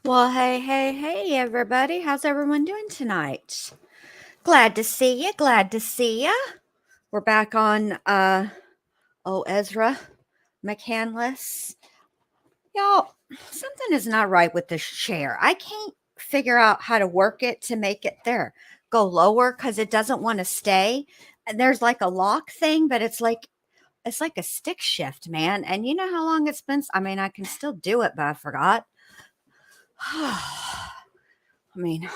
Well, hey, everybody. How's everyone doing tonight? Glad to see you. Glad to see you. We're back on, Ezra, McCandless. Y'all, something is not right with this chair. I can't figure out how to work it to make it there. Go lower because it doesn't want to stay. And there's like a lock thing, but it's like a stick shift, man. And you know how long it's been? I mean, I can still do it, but I forgot. I mean,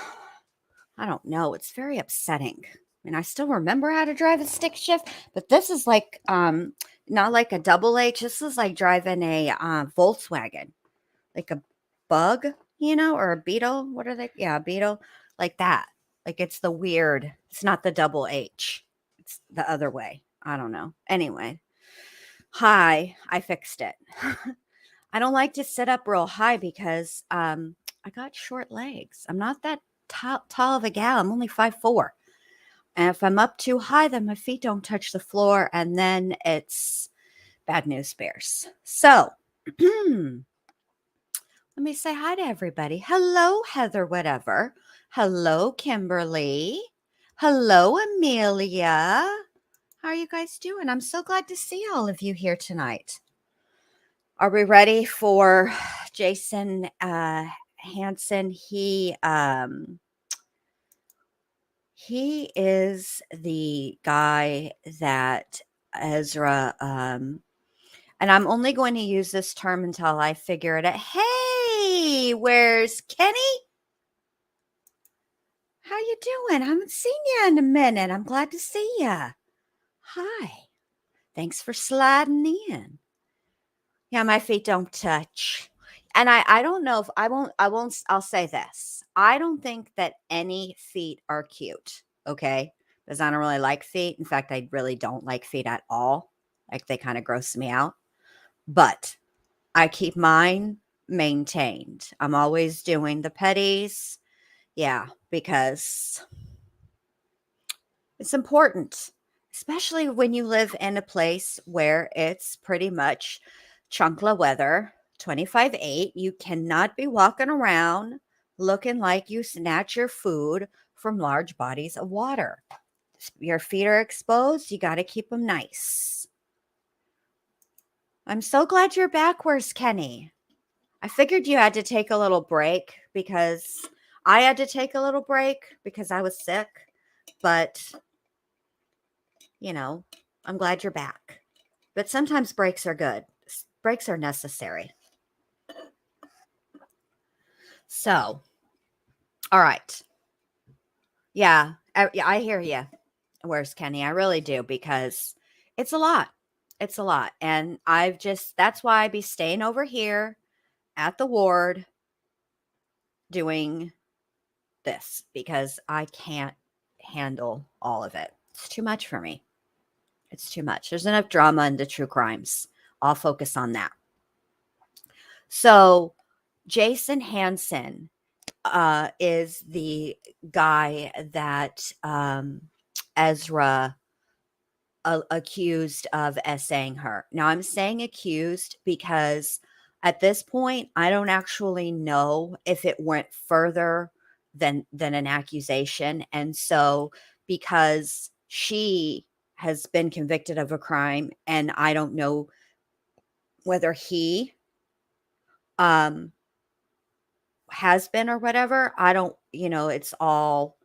I don't know. It's very upsetting. I mean, I still remember how to drive a stick shift, but this is like not like a double H. This is like driving a Volkswagen, like a bug, or a Beetle. What are they? Yeah, a Beetle, like that. Like it's the weird. It's not the double H. It's the other way. I don't know. Anyway, hi. I fixed it. I don't like to sit up real high because I got short legs. I'm not that tall of a gal. I'm only 5'4". And if I'm up too high, then my feet don't touch the floor, and then it's bad news bears. So let me say hi to everybody. Hello, Heather, whatever. Hello, Kimberly. Hello, Amelia. How are you guys doing? I'm so glad to see all of you here tonight. Are we ready for Jason Hansen? He is the guy that Ezra and I'm only going to use this term until I figure it out. Hey, where's Kenny? How you doing? I haven't seen you in a minute. I'm glad to see you. Hi. Thanks for sliding in. Yeah, my feet don't touch. And I don't know if I'll say this. I don't think that any feet are cute, okay? Because I don't really like feet. In fact, I really don't like feet at all. Like they kind of gross me out. But I keep mine maintained. I'm always doing the petties. Yeah, because it's important, especially when you live in a place where it's pretty much chunkla weather, 25/8. You cannot be walking around looking like you snatch your food from large bodies of water. Your feet are exposed. You got to keep them nice. I'm so glad you're back. Where's Kenny? I figured you had to take a little break because I had to take a little break because I was sick. But, I'm glad you're back. But sometimes breaks are good. Breaks are necessary. So, all right. Yeah, I hear you. Where's Kenny? I really do because it's a lot. It's a lot. And that's why I be staying over here at the ward doing this because I can't handle all of it. It's too much for me. It's too much. There's enough drama into true crimes. I'll focus on that. So, Jason Hansen is the guy that Ezra accused of essaying her. Now, I'm saying accused because at this point, I don't actually know if it went further than an accusation. And so, because she has been convicted of a crime, and I don't know whether he has been or whatever, I don't, it's all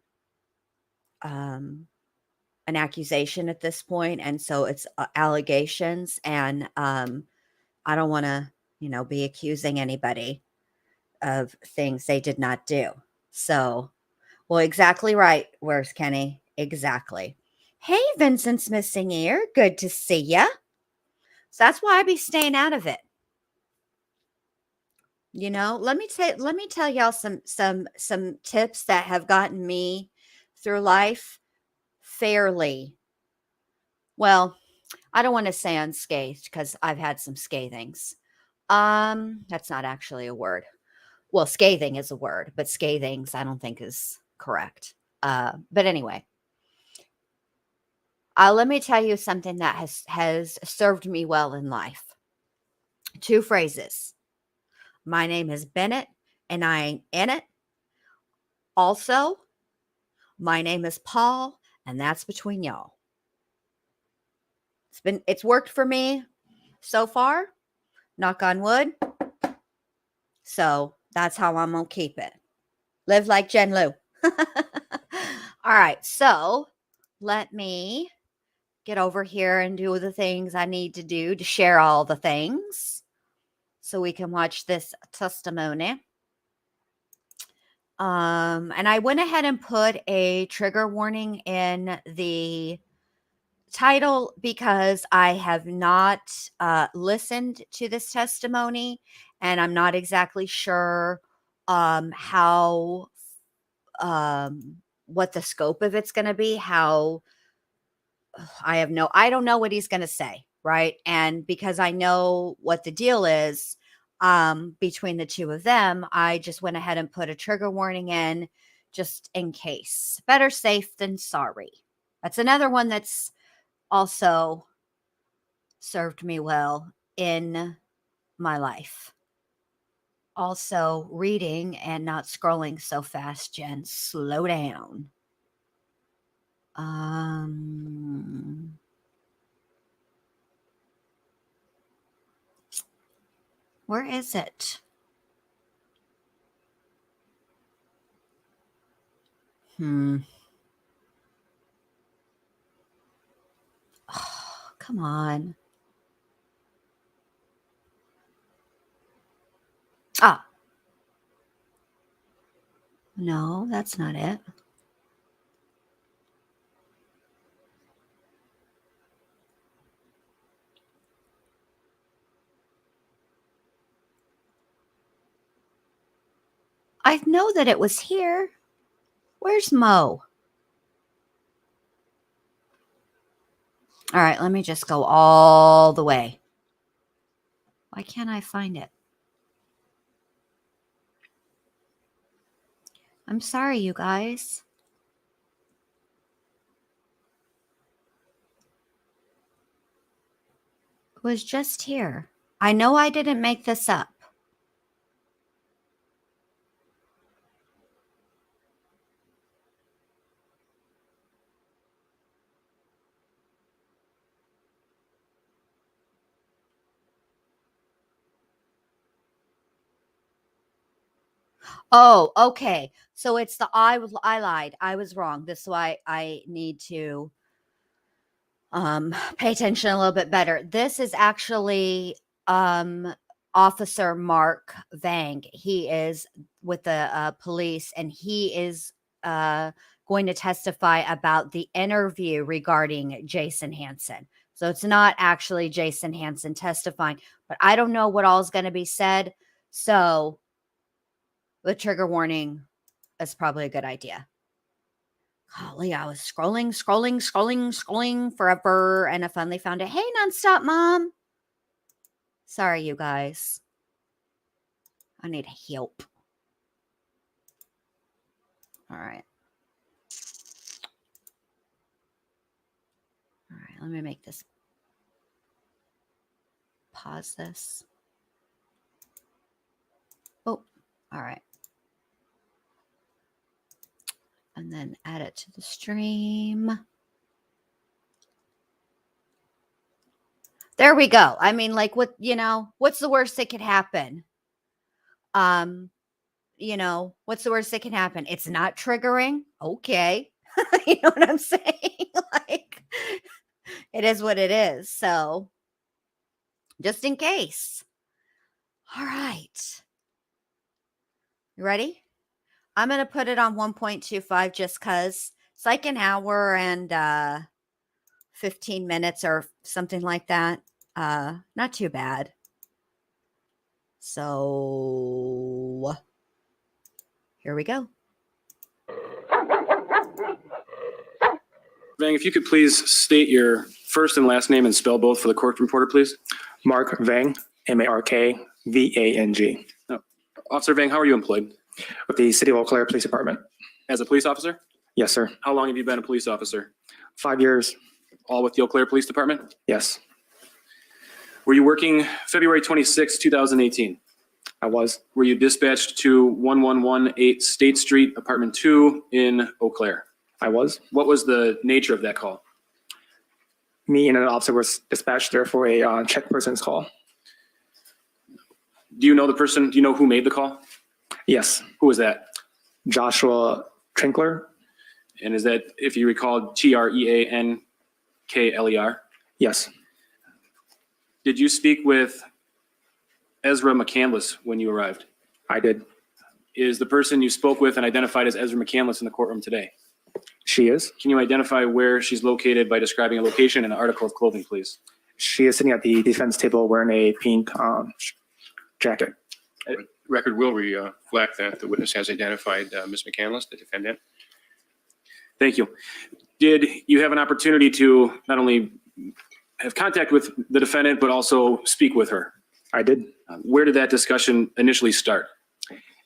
an accusation at this point, and so it's allegations, and I don't want to, be accusing anybody of things they did not do. So, well, exactly right. Where's Kenny? Exactly. Hey, Vincent's missing ear. Good to see ya. So that's why I be staying out of it. Let me tell y'all some tips that have gotten me through life fairly Well, I don't want to say unscathed because I've had some scathings. That's not actually a word. Well, scathing is a word, but scathings I don't think is correct. But anyway, let me tell you something that has served me well in life. 2 phrases. My name is Bennett, and I ain't in it. Also, my name is Paul, and that's between y'all. It's worked for me so far. Knock on wood. So that's how I'm gonna keep it. Live like Jen Lu. All right, so let me get over here and do the things I need to do to share all the things so we can watch this testimony. And I went ahead and put a trigger warning in the title because I have not listened to this testimony and I'm not exactly sure how what the scope of it's going to be, how I don't know what he's going to say, right? And because I know what the deal is between the two of them, I just went ahead and put a trigger warning in just in case. Better safe than sorry. That's another one that's also served me well in my life. Also, reading and not scrolling so fast, Jen. Slow down. Where is it? Oh, come on. Ah. No, that's not it. I know that it was here. Where's Mo? All right, let me just go all the way. Why can't I find it? I'm sorry, you guys. It was just here. I know I didn't make this up. Oh, okay. So it's I lied. I was wrong. This is why I need to pay attention a little bit better. This is actually Officer Mark Vang. He is with the police, and he is going to testify about the interview regarding Jason Hansen. So it's not actually Jason Hansen testifying, but I don't know what all is going to be said. So the trigger warning is probably a good idea. Golly, I was scrolling forever, and I finally found it. Hey, Nonstop Mom. Sorry, you guys. I need help. All right. All right, let me make this. Pause this. Oh, all right. And then add it to the stream. There we go. I mean, like, what, what's the worst that could happen? What's the worst that can happen? It's not triggering. Okay. You know what I'm saying? Like, it is what it is. So, just in case. All right. You ready? I'm going to put it on 1.25 just because it's like an hour and 15 minutes or something like that. Not too bad. So here we go. Vang, if you could please state your first and last name and spell both for the court reporter, please? Mark Vang, Markvang. Officer Vang, how are you employed? With the City of Eau Claire Police Department. As a police officer? Yes, sir. How long have you been a police officer? 5 years. All with the Eau Claire Police Department? Yes, Were you working February 26, 2018? I was. Were you dispatched to 1118 State Street, Apartment 2 in Eau Claire? I was. What was the nature of that call? Me and an officer was dispatched there for a check person's call. Do you know the person? Do you know who made the call? Yes, Who was that? Joshua Trinkler. And is that, if you recall, Treankler? Yes, Did you speak with Ezra McCandless when you arrived? I did. Is the person you spoke with and identified as Ezra McCandless in the courtroom today? She is. Can you identify where she's located by describing a location and an article of clothing, please? She is sitting at the defense table wearing a pink jacket. Record will reflect that the witness has identified Ms. McCandless, the defendant. Thank you. Did you have an opportunity to not only have contact with the defendant, but also speak with her? I did. Where did that discussion initially start?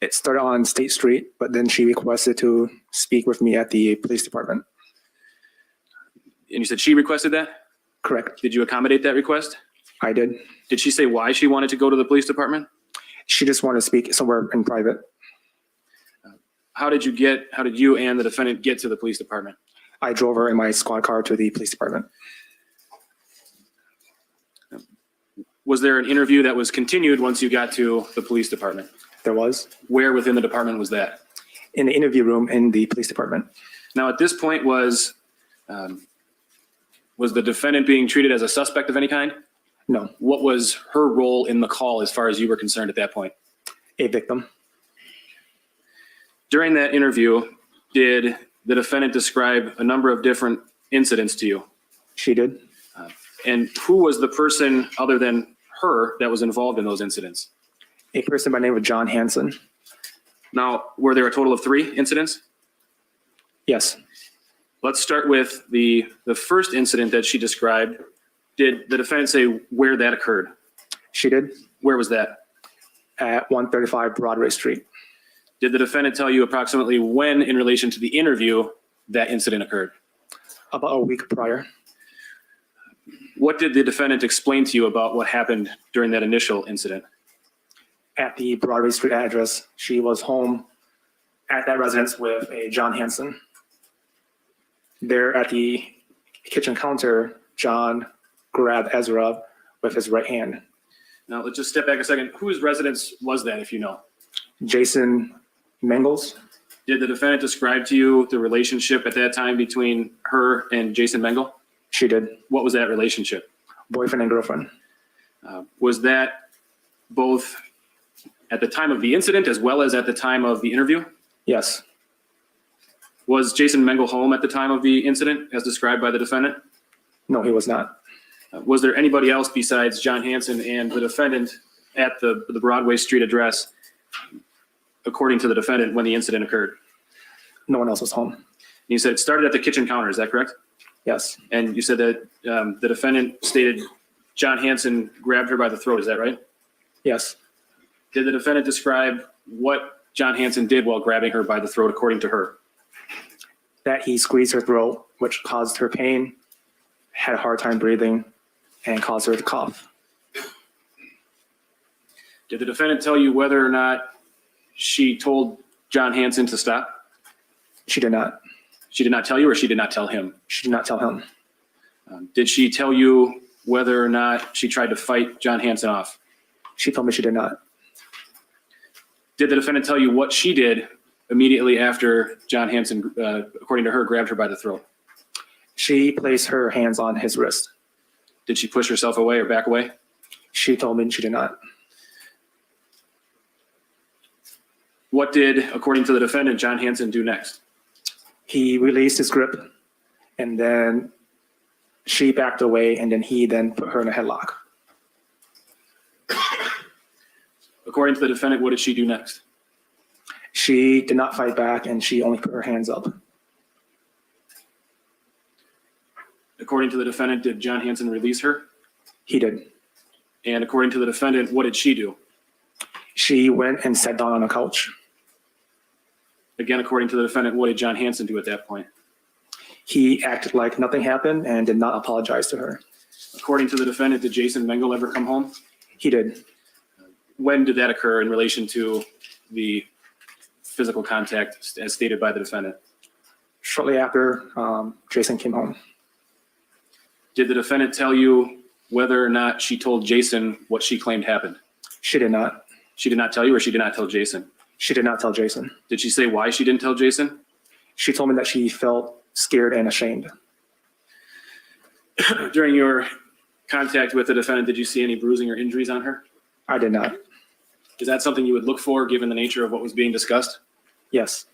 It started on State Street, but then she requested to speak with me at the police department. And you said she requested that? Correct. Did you accommodate that request? I did. Did she say why she wanted to go to the police department? She just wanted to speak somewhere in private. How did you and the defendant get to the police department? I drove her in my squad car to the police department. Was there an interview that was continued once you got to the police department? There was. Where within the department was that? In the interview room in the police department. Now, at this point, was the defendant being treated as a suspect of any kind? No, What was her role in the call as far as you were concerned at that point? a victim. During that interview, did the defendant describe a number of different incidents to you? She did. And who was the person other than her that was involved in those incidents? A person by the name of John Hansen. Now, were there a total of 3 incidents? Yes, Let's start with the first incident that she described. Did the defendant say where that occurred? she did. Where was that? At 135 Broadway Street. Did the defendant tell you approximately when, in relation to the interview, that incident occurred? About a week prior. What did the defendant explain to you about what happened during that initial incident? At the Broadway Street address, she was home at that residence with a John Hansen. There at the kitchen counter, John grabbed Ezra with his right hand. Now, let's just step back a second. Whose residence was that, if you know? Jason Mengele. Did the defendant describe to you the relationship at that time between her and Jason Mengele? She did. What was that relationship? Boyfriend and girlfriend. Was that both at the time of the incident as well as at the time of the interview? Yes, Was Jason Mengele home at the time of the incident, as described by the defendant? no, he was not. Was there anybody else besides John Hansen and the defendant at the Broadway Street address, according to the defendant, when the incident occurred? No one else was home. You said it started at the kitchen counter, is that correct? Yes, And you said that the defendant stated John Hansen grabbed her by the throat, is that right? yes. Did the defendant describe what John Hansen did while grabbing her by the throat, according to her? That he squeezed her throat, which caused her pain, had a hard time breathing, and caused her to cough. Did the defendant tell you whether or not she told John Hansen to stop? She did not. She did not tell you, or she did not tell him? She did not tell him. Did she tell you whether or not she tried to fight John Hansen off? She told me she did not. Did the defendant tell you what she did immediately after John Hansen, according to her, grabbed her by the throat? She placed her hands on his wrist. Did she push herself away or back away? She told me she did not. What did, according to the defendant, John Hansen do next? He released his grip, and then she backed away, and then he put her in a headlock. According to the defendant, what did she do next? She did not fight back, and she only put her hands up. According to the defendant, did John Hansen release her? He did. And according to the defendant, what did she do? She went and sat down on a couch. Again, according to the defendant, what did John Hansen do at that point? He acted like nothing happened and did not apologize to her. According to the defendant, did Jason Mengele ever come home? He did. When did that occur in relation to the physical contact as stated by the defendant? Shortly after Jason came home. Did the defendant tell you whether or not she told Jason what she claimed happened? She did not. She did not tell you, or she did not tell Jason? She did not tell Jason. Did she say why she didn't tell Jason? She told me that she felt scared and ashamed. During your contact with the defendant, did you see any bruising or injuries on her? I did not. Is that something you would look for given the nature of what was being discussed? Yes.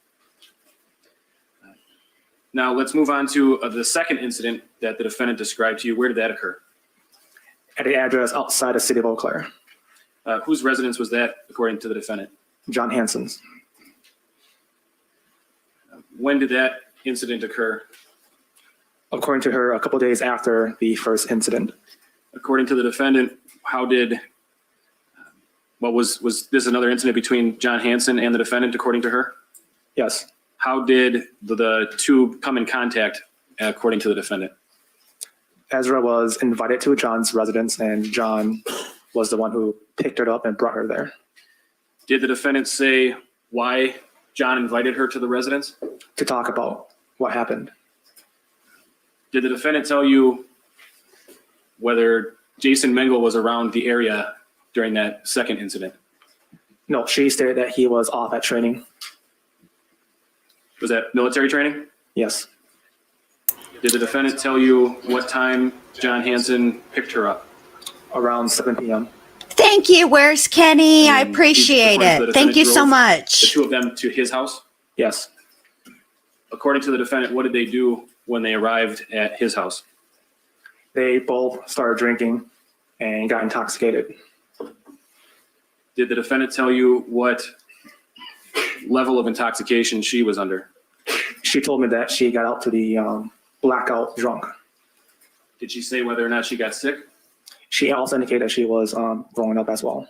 Now let's move on to the second incident that the defendant described to you. Where did that occur? At the address outside the city of Eau Claire. Whose residence was that, according to the defendant? John Hansen's. When did that incident occur? According to her, a couple days after the first incident. According to the defendant, was this another incident between John Hansen and the defendant, according to her? Yes. How did the two come in contact, according to the defendant? Ezra was invited to John's residence, and John was the one who picked her up and brought her there. Did the defendant say why John invited her to the residence? To talk about what happened. Did the defendant tell you whether Jason Mengele was around the area during that second incident? No, she stated that he was off at training. Was that military training? Yes. Did the defendant tell you what time John Hansen picked her up? Around 7 p.m. Thank you. Where's Kenny? I And appreciate according to the it. Thank you so defendant, The much. two of them to his house? Yes. According to the defendant, what did they do when they arrived at his house? They both started drinking and got intoxicated. Did the defendant tell you what level of intoxication she was under? She told me that she got out to the blackout drunk. Did she say whether or not she got sick? She also indicated she was throwing up as well.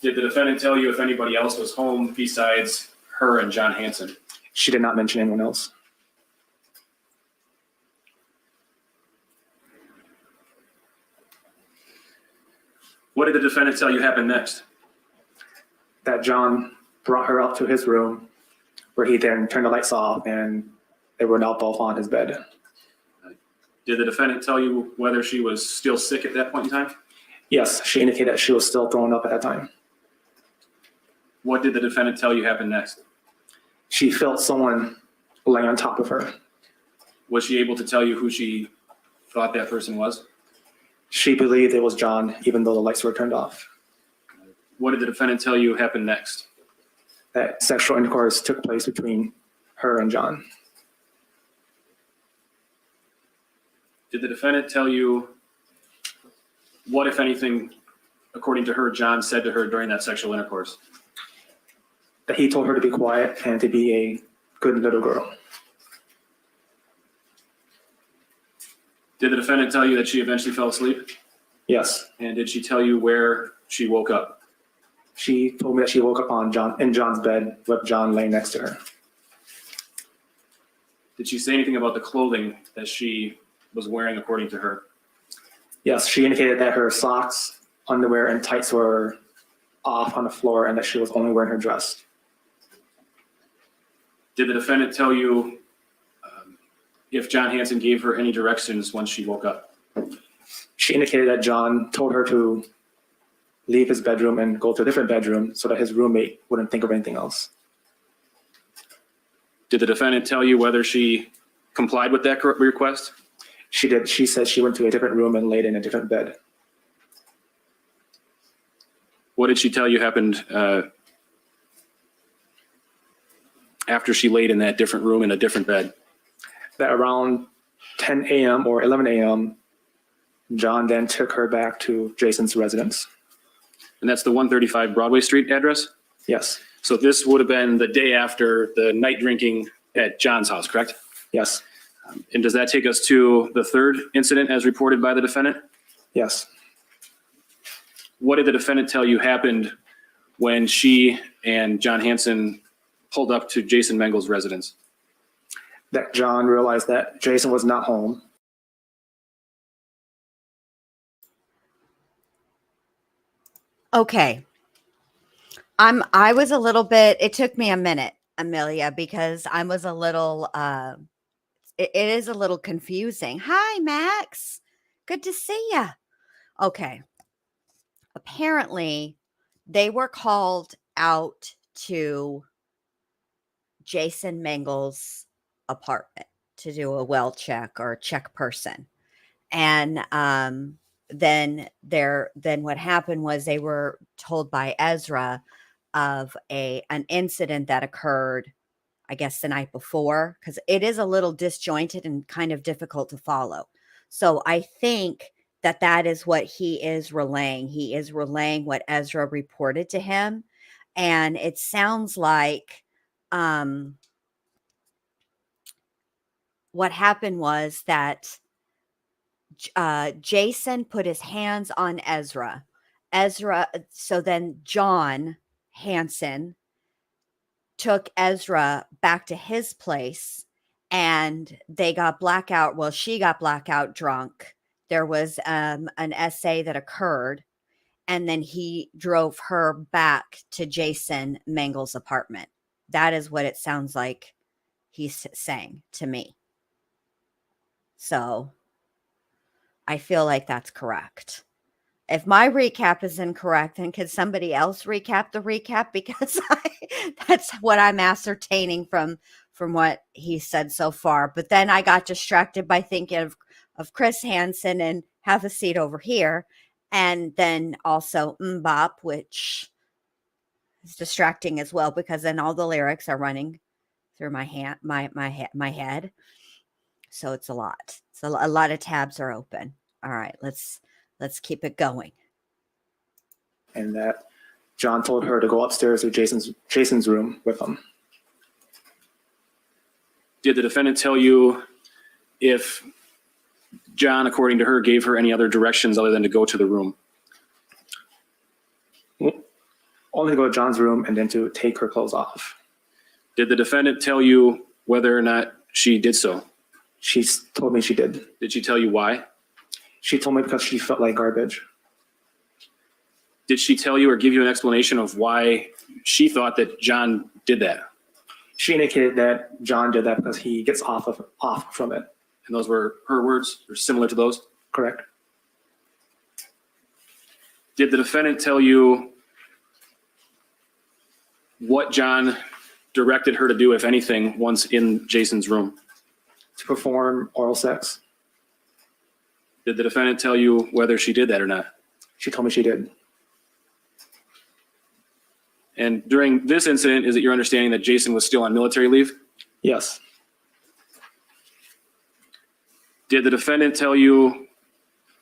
Did the defendant tell you if anybody else was home besides her and John Hansen? She did not mention anyone else. What did the defendant tell you happened next? That John brought her up to his room, where he then turned the lights off, and they were now both on his bed. Did the defendant tell you whether she was still sick at that point in time? Yes, she indicated that she was still throwing up at that time. What did the defendant tell you happened next? She felt someone laying on top of her. Was she able to tell you who she thought that person was? She believed it was John, even though the lights were turned off. What did the defendant tell you happened next? That sexual intercourse took place between her and John. Did the defendant tell you what, if anything, according to her, John said to her during that sexual intercourse? That he told her to be quiet and to be a good little girl. Did the defendant tell you that she eventually fell asleep? Yes. And did she tell you where she woke up? She told me that she woke up in John's bed with John laying next to her. Did she say anything about the clothing that she was wearing according to her? Yes, she indicated that her socks, underwear, and tights were off on the floor and that she was only wearing her dress. Did the defendant tell you if John Hansen gave her any directions once she woke up? She indicated that John told her to leave his bedroom and go to a different bedroom so that his roommate wouldn't think of anything else. Did the defendant tell you whether she complied with that request? She did. She said she went to a different room and laid in a different bed. What did she tell you happened after she laid in that different room in a different bed? That around 10 a.m. or 11 a.m., John then took her back to Jason's residence. And that's the 135 Broadway Street address? Yes. So this would have been the day after the night drinking at John's house, correct? Yes. And does that take us to the third incident as reported by the defendant? Yes. What did the defendant tell you happened when she and John Hansen pulled up to Jason Mengele's residence? That John realized that Jason was not home. Okay. I was a little bit, it took me a minute, Amelia, because I was a little, it is a little confusing. Hi, Max. Good to see you. Okay. Apparently, they were called out to Jason Mengele's apartment to do a well check or check person. And then what happened was they were told by Ezra of an incident that occurred, I guess, the night before, because it is a little disjointed and kind of difficult to follow. So I think that is what he is relaying. He is relaying what Ezra reported to him. And it sounds like what happened was that Jason put his hands on Ezra. So then John Hansen took Ezra back to his place and they got blackout. Well, she got blackout drunk. There was an essay that occurred, and then he drove her back to Jason Mengele's apartment. That is what it sounds like he's saying to me. So I feel like that's correct. If my recap is incorrect, then could somebody else recap the recap? Because that's what I'm ascertaining from what he said so far. But then I got distracted by thinking of Chris Hansen and Have a Seat Over Here. And then also Mbop, which is distracting as well, because then all the lyrics are running through my head. So it's a lot. So a lot of tabs are open. All right, let's keep it going. And that John told her to go upstairs to Jason's room with him. Did the defendant tell you if John, according to her, gave her any other directions other than to go to the room? Only to go to John's room and then to take her clothes off. Did the defendant tell you whether or not she did so? She told me she did. Did she tell you why? She told me because she felt like garbage. Did she tell you or give you an explanation of why she thought that John did that? She indicated that John did that because he gets off from it. And those were her words, or similar to those? Correct. Did the defendant tell you what John directed her to do, if anything, once in Jason's room? To perform oral sex. Did the defendant tell you whether she did that or not? She told me she did. And during this incident, is it your understanding that Jason was still on military leave? Yes. Did the defendant tell you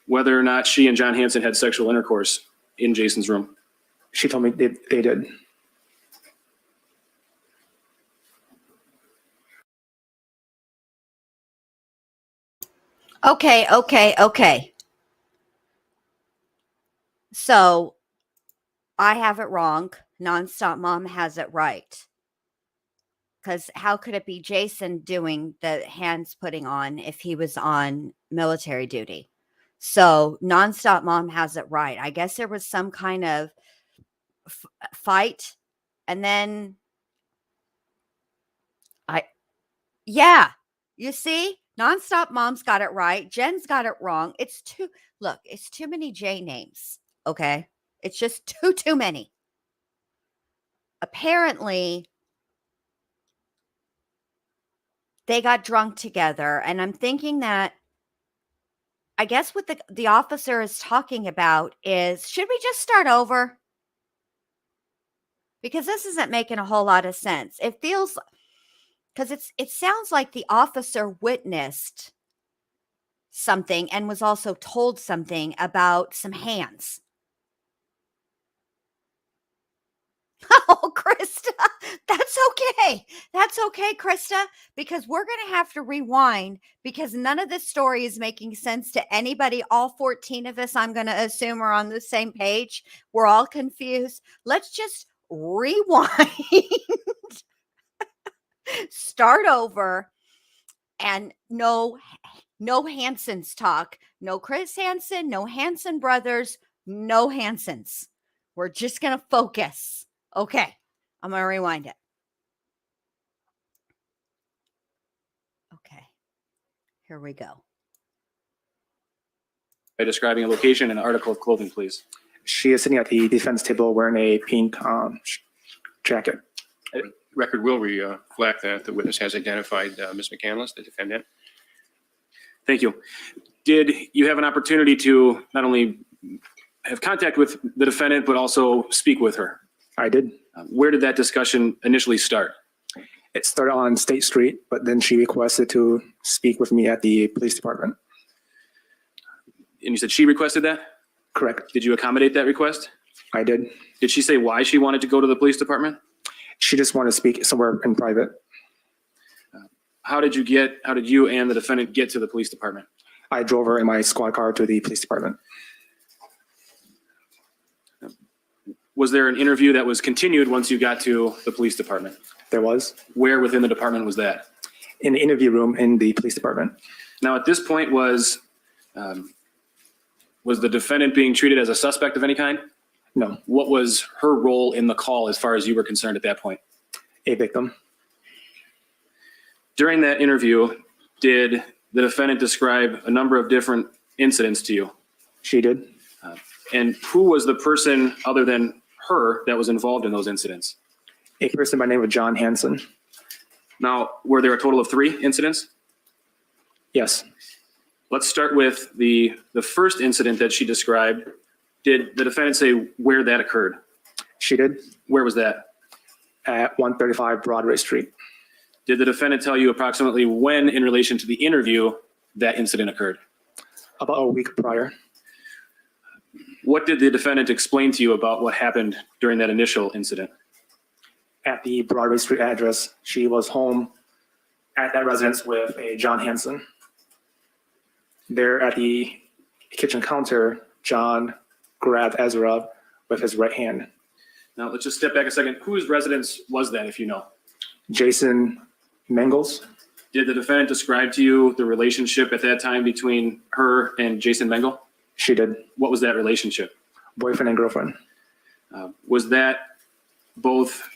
whether or not she and John Hansen had sexual intercourse in Jason's room? She told me they did. Okay. So I have it wrong. Nonstop Mom has it right. Because how could it be Jason doing the hands putting on if he was on military duty? So Nonstop Mom has it right. I guess there was some kind of fight. And then you see, Nonstop Mom's got it right. Jen's got it wrong. It's too many J names. Okay. It's just too many. Apparently, they got drunk together. And I'm thinking that, I guess what the officer is talking about is, should we just start over? Because this isn't making a whole lot of sense. It feels, because it sounds like the officer witnessed something and was also told something about some hands. Oh, Krista, that's okay. That's okay, Krista, because we're going to have to rewind because none of this story is making sense to anybody. All 14 of us, I'm going to assume, are on the same page. We're all confused. Let's just rewind, start over, and no Hansons talk. No Chris Hansen, no Hansen brothers, no Hansons. We're just going to focus. Okay. I'm going to rewind it. Okay. Here we go. By describing a location and an article of clothing, please. She is sitting at the defense table wearing a pink jacket. Record will reflect that the witness has identified Ms. McCandless, the defendant. Thank you. Did you have an opportunity to not only have contact with the defendant, but also speak with her? I did. Where did that discussion initially start? It started on State Street, but then she requested to speak with me at the police department. And you said she requested that? Correct. Did you accommodate that request? I did. Did she say why she wanted to go to the police department? She just wanted to speak somewhere in private. How did you and the defendant get to the police department? I drove her in my squad car to the police department. Was there an interview that was continued once you got to the police department? There was. Where within the department was that? In the interview room in the police department. Now, at this point, was the defendant being treated as a suspect of any kind? No, What was her role in the call as far as you were concerned at that point? a victim. During that interview, did the defendant describe a number of different incidents to you? She did. And who was the person other than her that was involved in those incidents? A person by the name of John Hansen. Now, were there a total of 3 incidents? Yes. Let's start with the first incident that she described. Did the defendant say where that occurred? She did. Where was that? At 135 Broadway Street. Did the defendant tell you approximately when, in relation to the interview, that incident occurred? About a week prior. What did the defendant explain to you about what happened during that initial incident? At the Broadway Street address, she was home at that residence with a John Hansen. There at the kitchen counter, John grabbed Ezra with his right hand. Now, let's just step back a second. Whose residence was that, if you know? Jason Mengele. Did the defendant describe to you the relationship at that time between her and Jason Mengele? She did. What was that relationship? Boyfriend and girlfriend. Was that both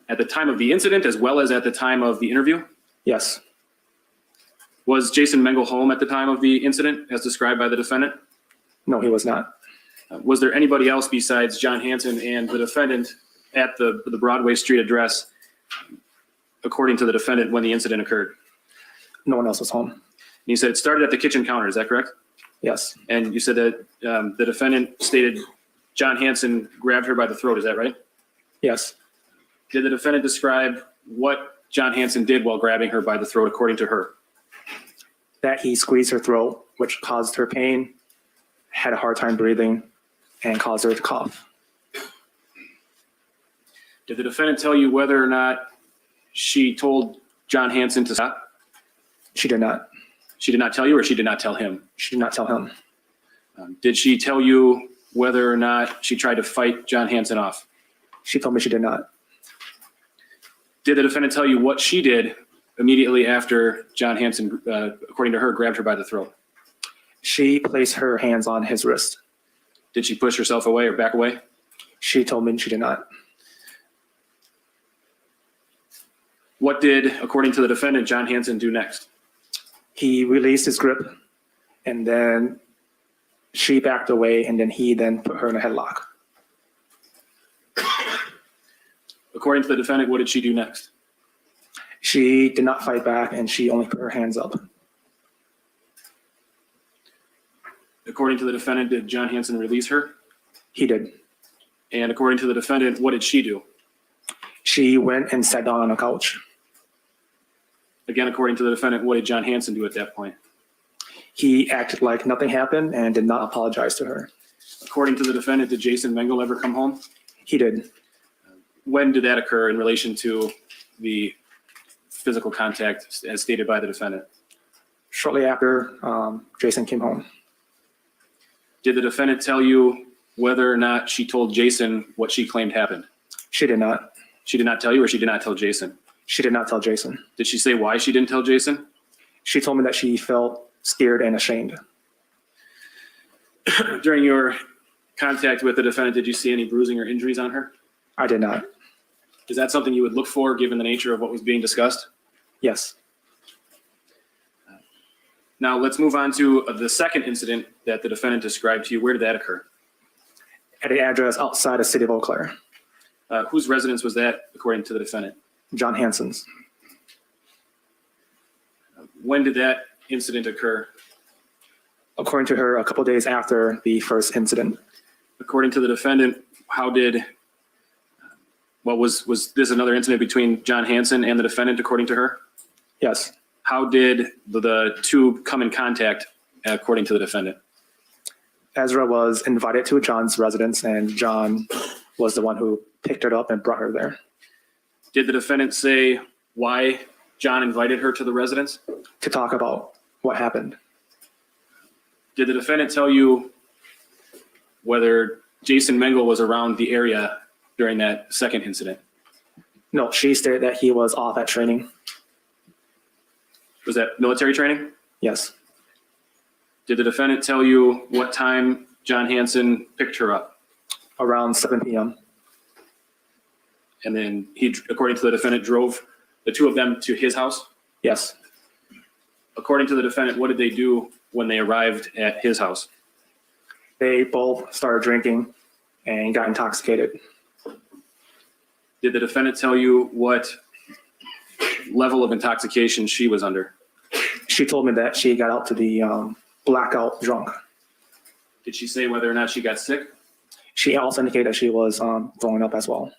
at the time of the incident as well as at the time of the interview? Yes. Was Jason Mengele home at the time of the incident as described by the defendant? No, he was not. Was there anybody else besides John Hansen and the defendant at the Broadway Street address, according to the defendant, when the incident occurred? No one else was home. And you said it started at the kitchen counter, is that correct? Yes. And you said that the defendant stated John Hansen grabbed her by the throat, is that right? Yes. Did the defendant describe what John Hansen did while grabbing her by the throat, according to her? That he squeezed her throat, which caused her pain, had a hard time breathing, and caused her to cough. Did the defendant tell you whether or not she told John Hansen to stop? She did not. She did not tell you, or she did not tell him? She did not tell him. Did she tell you whether or not she tried to fight John Hansen off? She told me she did not. Did the defendant tell you what she did immediately after John Hansen, according to her, grabbed her by the throat? She placed her hands on his wrist. Did she push herself away or back away? She told me she did not. What did, according to the defendant, John Hansen do next? He released his grip, and then she backed away, and then he put her in a headlock. According to the defendant, what did she do next? She did not fight back, and she only put her hands up. According to the defendant, did John Hansen release her? He did. And according to the defendant, what did she do? She went and sat down on a couch. Again, according to the defendant, what did John Hansen do at that point? He acted like nothing happened and did not apologize to her. According to the defendant, did Jason Mengele ever come home? He did. when did that occur in relation to the physical contact as stated by the defendant? Shortly after Jason came home. Did the defendant tell you whether or not she told Jason what she claimed happened? She did not. She did not tell you, or she did not tell Jason? She did not tell Jason. Did she say why she didn't tell Jason? She told me that she felt scared and ashamed. During your contact with the defendant, did you see any bruising or injuries on her? I did not. Is that something you would look for given the nature of what was being discussed? Yes. Now let's move on to the second incident that the defendant described to you. Where did that occur? At an address outside the city of Eau Claire. Whose residence was that, according to the defendant? John Hansen's. When did that incident occur? According to her, a couple days after the first incident. According to the defendant, was this another incident between John Hansen and the defendant, according to her? Yes. How did the two come in contact, according to the defendant? Ezra was invited to John's residence, and John was the one who picked her up and brought her there. Did the defendant say why John invited her to the residence? To talk about what happened. Did the defendant tell you whether Jason Mengele was around the area during that second incident? No, she stated that he was off at training. Was that military training? Yes. Did the defendant tell you what time John Hansen picked her up? Around 7 p.m. And then he, according to the defendant, drove the two of them to his house? Yes. According to the defendant, what did they do when they arrived at his house? They both started drinking and got intoxicated. Did the defendant tell you what level of intoxication she was under? She told me that she got out to the blackout drunk. Did she say whether or not she got sick? She also indicated that she was throwing up as well.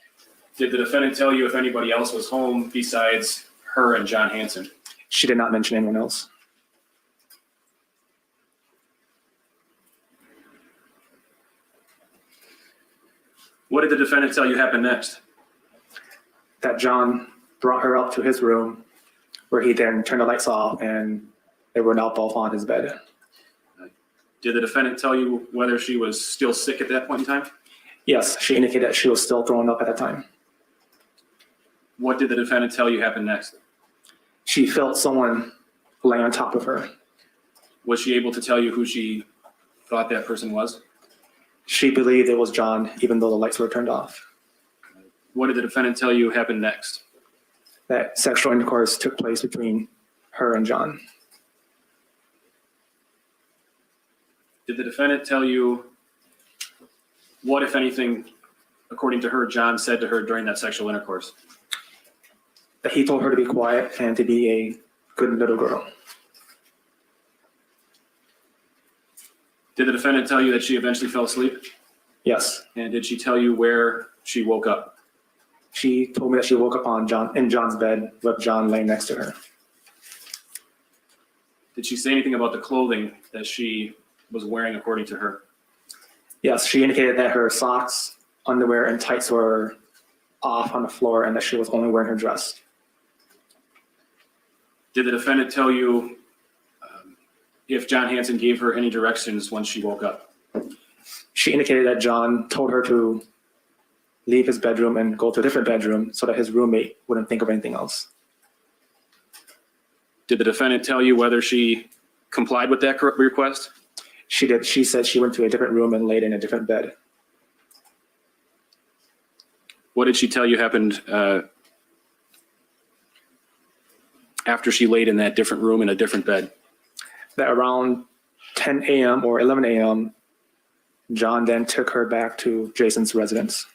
Did the defendant tell you if anybody else was home besides her and John Hansen? She did not mention anyone else. What did the defendant tell you happened next? That John brought her up to his room, where he then turned the lights off, and they were now both on his bed. Did the defendant tell you whether she was still sick at that point in time? Yes, she indicated that she was still throwing up at that time. What did the defendant tell you happened next? She felt someone lay on top of her. Was she able to tell you who she thought that person was? She believed it was John, even though the lights were turned off. What did the defendant tell you happened next? That sexual intercourse took place between her and John. Did the defendant tell you what, if anything, according to her, John said to her during that sexual intercourse? That he told her to be quiet and to be a good little girl. Did the defendant tell you that she eventually fell asleep? Yes. And did she tell you where she woke up? She told me that she woke up in John's bed with John laying next to her. Did she say anything about the clothing that she was wearing according to her? Yes, she indicated that her socks, underwear, and tights were off on the floor and that she was only wearing her dress. Did the defendant tell you if John Hansen gave her any directions when she woke up? She indicated that John told her to leave his bedroom and go to a different bedroom so that his roommate wouldn't think of anything else. Did the defendant tell you whether she complied with that request? She did. She said she went to a different room and laid in a different bed. What did she tell you happened after she laid in that different room in a different bed? That around 10 a.m. or 11 a.m., John then took her back to Jason's residence.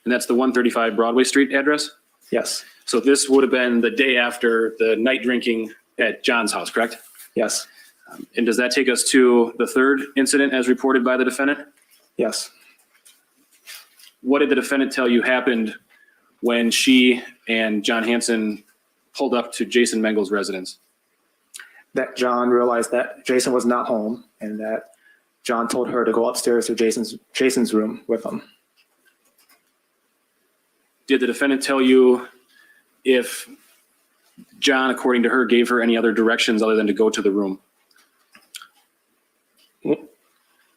And that's the 135 Broadway Street address? Yes. So this would have been the day after the night drinking at John's house, correct? Yes. And does that take us to the third incident as reported by the defendant? Yes. What did the defendant tell you happened when she and John Hansen pulled up to Jason Mengele's residence? That John realized that Jason was not home and that John told her to go upstairs to Jason's room with him. Did the defendant tell you if John, according to her, gave her any other directions other than to go to the room?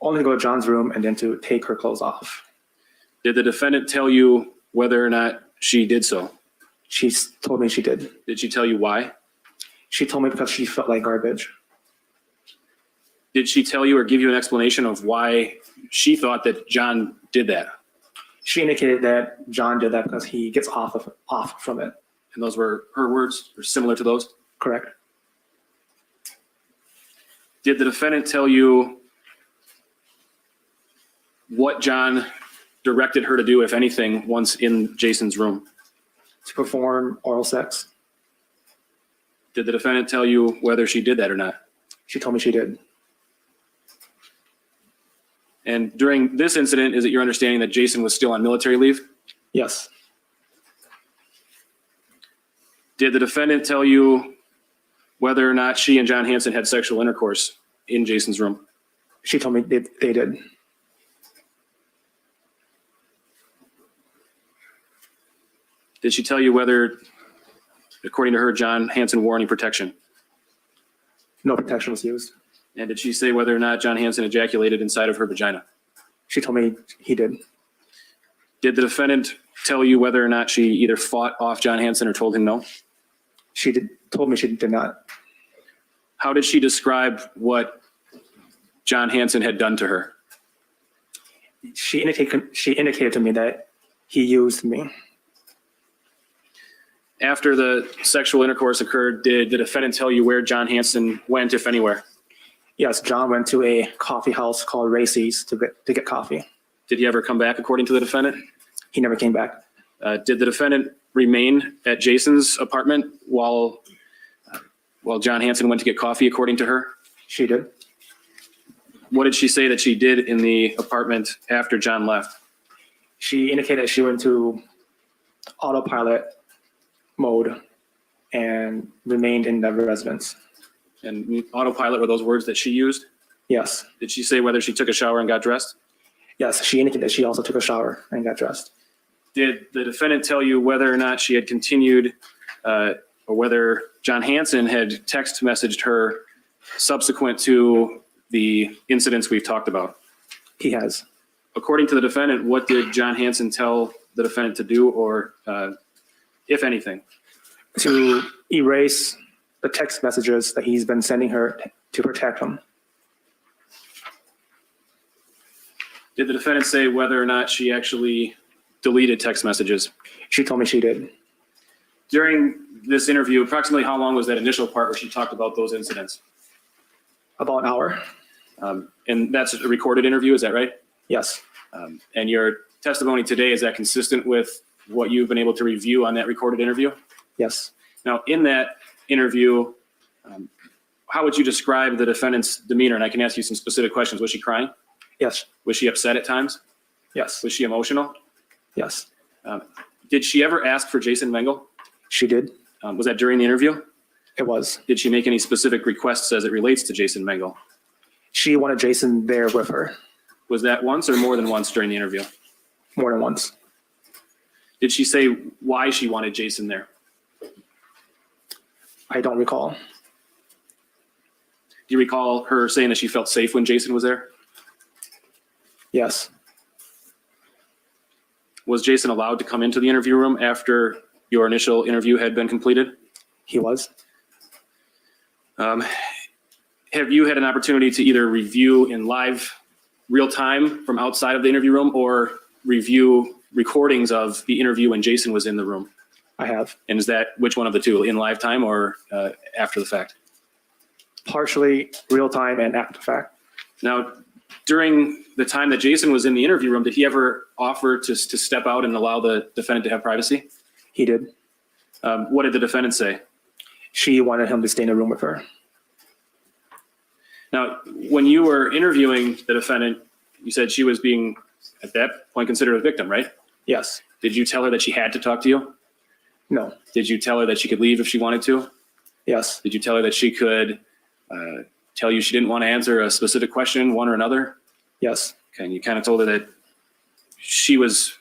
Only go to John's room and then to take her clothes off. Did the defendant tell you whether or not she did so? She told me she did. Did she tell you why? She told me because she felt like garbage. Did she tell you or give you an explanation of why she thought that John did that? She indicated that John did that because he gets off from it. And those were her words, or similar to those? Correct. Did the defendant tell you what John directed her to do, if anything, once in Jason's room? To perform oral sex. Did the defendant tell you whether she did that or not? She told me she did. And during this incident, is it your understanding that Jason was still on military leave? Yes. Did the defendant tell you whether or not she and John Hansen had sexual intercourse in Jason's room? She told me they did. Did she tell you whether, according to her, John Hansen wore any protection? No protection was used. And did she say whether or not John Hansen ejaculated inside of her vagina? She told me he did. Did the defendant tell you whether or not she either fought off John Hansen or told him no? She told me she did not. How did she describe what John Hansen had done to her? She indicated to me that he used me. After the sexual intercourse occurred, did the defendant tell you where John Hansen went, if anywhere? Yes, John went to a coffee house called Racy's to get coffee. Did he ever come back, according to the defendant? He never came back. Did the defendant remain at Jason's apartment while John Hansen went to get coffee, according to her? She did. What did she say that she did in the apartment after John left? She indicated she went to autopilot mode and remained in the residence. And autopilot were those words that she used? Yes. Did she say whether she took a shower and got dressed? Yes, she indicated that she also took a shower and got dressed. Did the defendant tell you whether or not she had continued or whether John Hansen had text messaged her subsequent to the incidents we've talked about? He has. According to the defendant, what did John Hansen tell the defendant to do, or if anything? To erase the text messages that he's been sending her to protect him. Did the defendant say whether or not she actually deleted text messages? She told me she did. During this interview, approximately how long was that initial part where she talked about those incidents? About an hour. And that's a recorded interview, is that right? Yes. And your testimony today, is that consistent with what you've been able to review on that recorded interview? Yes. Now, in that interview, how would you describe the defendant's demeanor? And I can ask you some specific questions. Was she crying? Yes. Was she upset at times? Yes. Was she emotional? Yes. Did she ever ask for Jason Mengele? She did. Was that during the interview? It was. Did she make any specific requests as it relates to Jason Mengele? She wanted Jason there with her. Was that once or more than once during the interview? More than once. Did she say why she wanted Jason there? I don't recall. Do you recall her saying that she felt safe when Jason was there? Yes. Was Jason allowed to come into the interview room after your initial interview had been completed? He was. Have you had an opportunity to either review in live real time from outside of the interview room or review recordings of the interview when Jason was in the room? I have. And is that which one of the two, in live time or after the fact? Partially real time and after the fact. Now, during the time that Jason was in the interview room, did he ever offer to step out and allow the defendant to have privacy? He did. What did the defendant say? She wanted him to stay in the room with her. Now, when you were interviewing the defendant, you said she was being, at that point, considered a victim, right? Yes. Did you tell her that she had to talk to you? No. Did you tell her that she could leave if she wanted to? Yes. Did you tell her that she could tell you she didn't want to answer a specific question, one or another? Yes. Okay, and you kind of told her that she was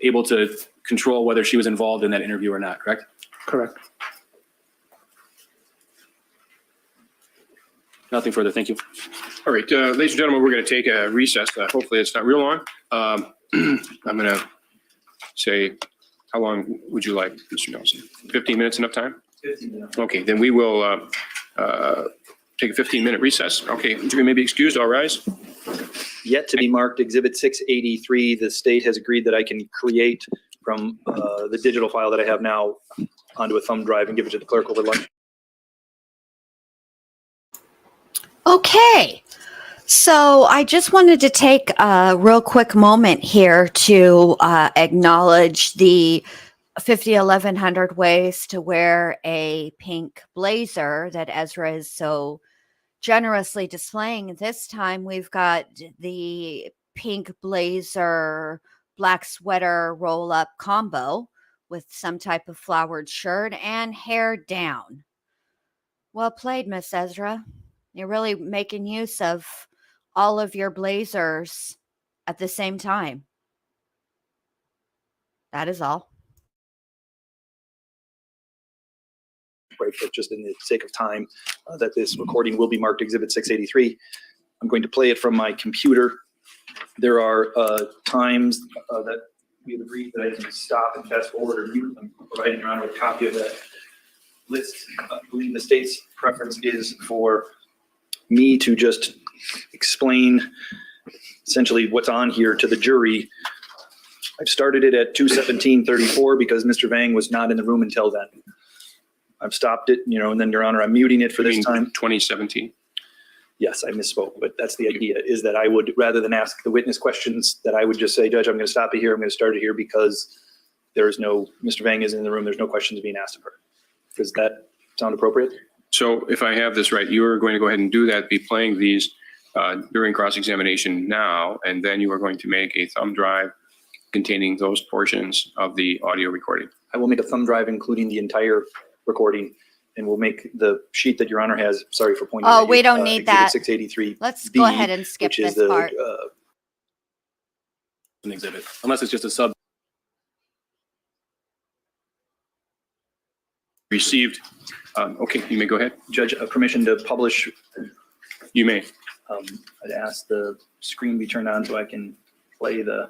able to control whether she was involved in that interview or not, correct? Correct. Nothing further. Thank you. All right, ladies and gentlemen, we're going to take a recess. Hopefully it's not real long. I'm going to say, how long would you like, Mr. Nelson? 15 minutes, enough time? 15 minutes. Okay, then we will take a 15-minute recess. Okay, you may be excused. All rise. Yet to be marked Exhibit 683, the state has agreed that I can create from the digital file that I have now onto a thumb drive and give it to the clerk over lunch. Okay, so I just wanted to take a real quick moment here to acknowledge the 1100 ways to wear a pink blazer that Ezra is so generously displaying. This time we've got the pink blazer, black sweater roll-up combo with some type of flowered shirt and hair down. Well played, Miss Ezra. You're really making use of all of your blazers at the same time. That is all. Right, but just in the sake of time, that this recording will be marked Exhibit 683. I'm going to play it from my computer. There are times that we've agreed that I can stop and fast forward or mute. I'm providing Your Honor a copy of that list. I believe the state's preference is for me to just explain essentially what's on here to the jury. I've started it at 2:17:34 because Mr. Vang was not in the room until then. I've stopped it, and then, Your Honor, I'm muting it for this time. 2017. Yes, I misspoke, but that's the idea, is that I would, rather than ask the witness questions, that I would just say, Judge, I'm going to stop it here. I'm going to start it here because Mr. Vang isn't in the room. There's no questions being asked of her. Does that sound appropriate? So if I have this right, you are going to go ahead and do that, be playing these during cross-examination now, and then you are going to make a thumb drive containing those portions of the audio recording. I will make a thumb drive including the entire recording, and we'll make the sheet that Your Honor has, sorry for pointing. Oh, we don't need that. 683. Let's go ahead and skip which is this part. An exhibit, unless it's just a sub. Received. Okay, you may go ahead. Judge, permission to publish. You may. I'd ask the screen be turned on so I can play the.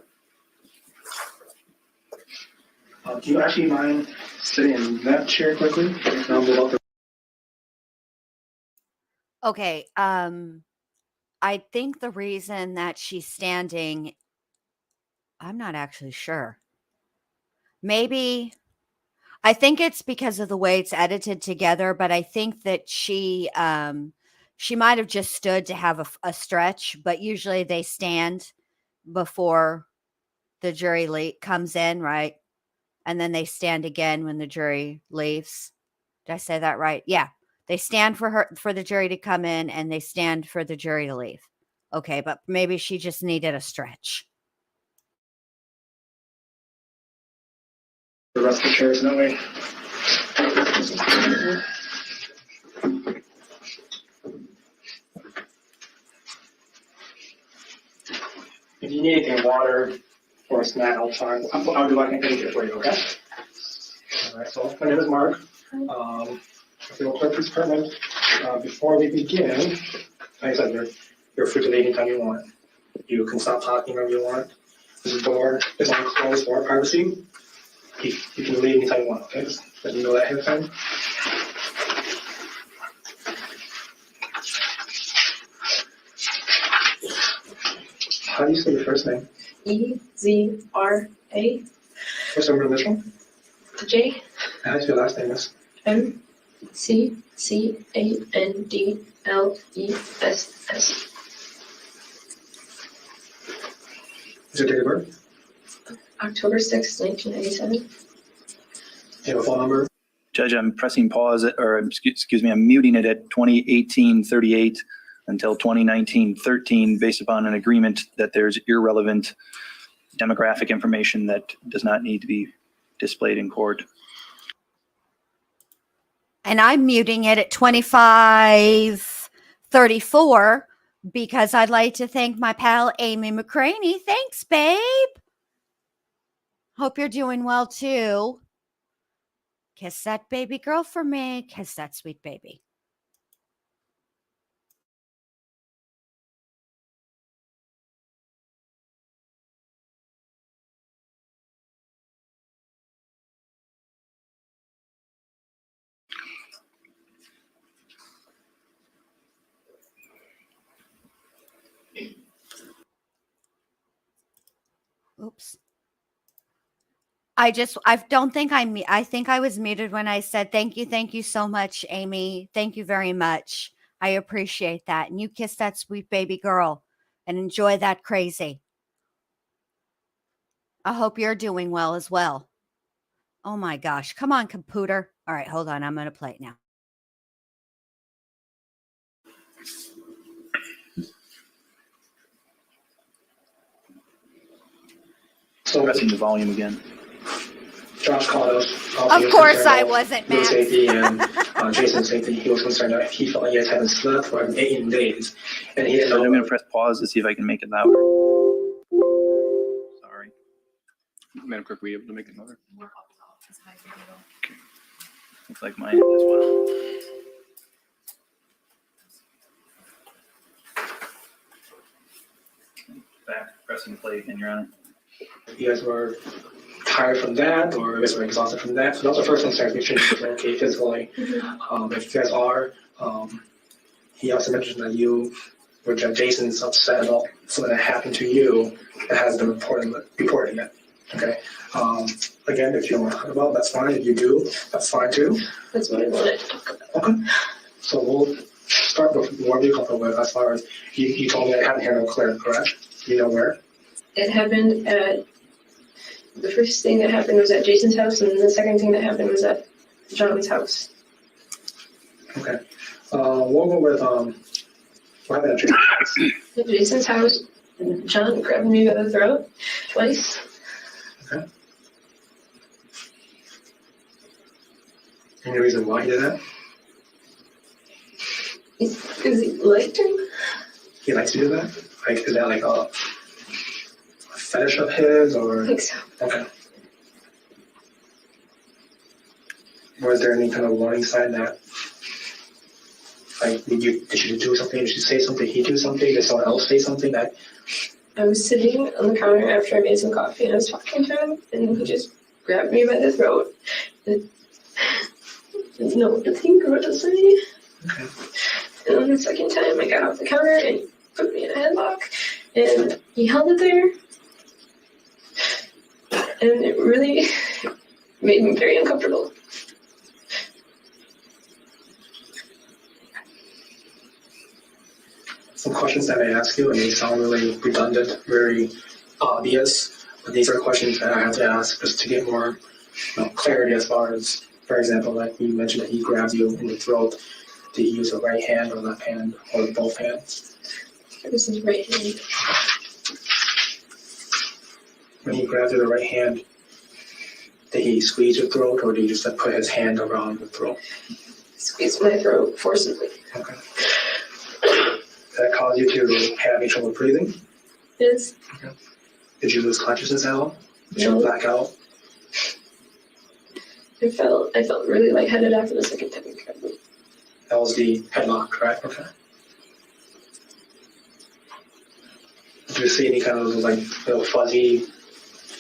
Do you actually mind sitting in that chair quickly? Okay, I think the reason that she's standing, I'm not actually sure. Maybe, I think it's because of the way it's edited together, but I think that she might have just stood to have a stretch, but usually they stand before the jury comes in, right? And then they stand again when the jury leaves. Did I say that right? Yeah. They stand for the jury to come in, and they stand for the jury to leave. Okay, but maybe she just needed a stretch. The rest of the chairs that way. If you need anything, water or a snack, I'll do like anything for you, okay? All right, so my name is Mark. Civil Clerk's Department. Before we begin, like I said, you're free to leave anytime you want. You can stop talking whenever you want. The door is on closed for privacy. You can leave anytime you want, okay? Just let me know that ahead of time. How do you say your first name? Ezra. What's your middle initial? J. And how's your last name, miss? McCandless. Is your date of birth? October 6, 1997. Do you have a phone number? Judge, I'm pressing pause, excuse me, I'm muting it at 2018-38 until 2019-13 based upon an agreement that there's irrelevant demographic information that does not need to be displayed in court. And I'm muting it at 25:34 because I'd like to thank my pal Amy McCraney. Thanks, babe. Hope you're doing well too. Kiss that baby girl for me. Kiss that sweet baby. Oops. I don't think I think I was muted when I said thank you so much, Amy. Thank you very much. I appreciate that. And you kiss that sweet baby girl and enjoy that crazy. I hope you're doing well as well. Oh my gosh. Come on, computer. All right, hold on. I'm going to play it now. So Pressing the volume again. Josh called us. Of course I wasn't, Road Matt. safety and Jason's safety. He was concerned that he felt like he hadn't slept for 18 days. And he didn't So I'm know. going to press pause to see if I can make it louder. Sorry. Madam Clerk, were you able to make it louder? Looks like mine is as well. Back, pressing play again, Your Honor. You guys were tired from that, or you guys were exhausted from that. So that was the first concern. Make sure you're okay physically. If you guys are, he also mentioned that that Jason's upset about something that happened to you that hasn't been reported yet. Okay. Again, if you don't want to talk about it, that's fine. If you do, that's fine too. That's what I wanted to talk about. Okay. So we'll start with what you're comfortable with as far as you told me that it happened here in Eau Claire, correct? You know where? It happened at, the first thing that happened was at Jason's house, and the second thing that happened was at John's house. Okay. We'll go with, what happened at Jason's house? At Jason's house, John grabbed me by the throat twice. Okay. Any reason why he did that? Because he liked him. He likes to do that? Like, is that like a fetish of his, I or? think so. Okay. Was there any kind of warning sign that, like, did you do something? Did you say something? He do something? Did someone else say something that? I was sitting on the counter after I made some coffee, and I was talking to him, and he just grabbed me by the throat. And nothing gross me. Okay. And then the second time, I got off the counter, and he put me in a headlock, and he held it there. And it really made me very uncomfortable. Some questions that I ask you, and they sound really redundant, very obvious, but these are questions that I have to ask just to get more clarity as far as, for example, like you mentioned that he grabbed you in the throat. Did he use the right hand or left hand or both hands? It was his right hand. When he grabbed you the right hand, did he squeeze your throat, or did he just put his hand around the throat? He squeezed my throat forcibly. Okay. Did that cause you to have any trouble breathing? Yes. Okay. Did you lose consciousness at all? Did No. you black out? I felt really lightheaded after the second time he grabbed me. That was the headlock, correct? Okay. Did you see any kind of like little fuzzy,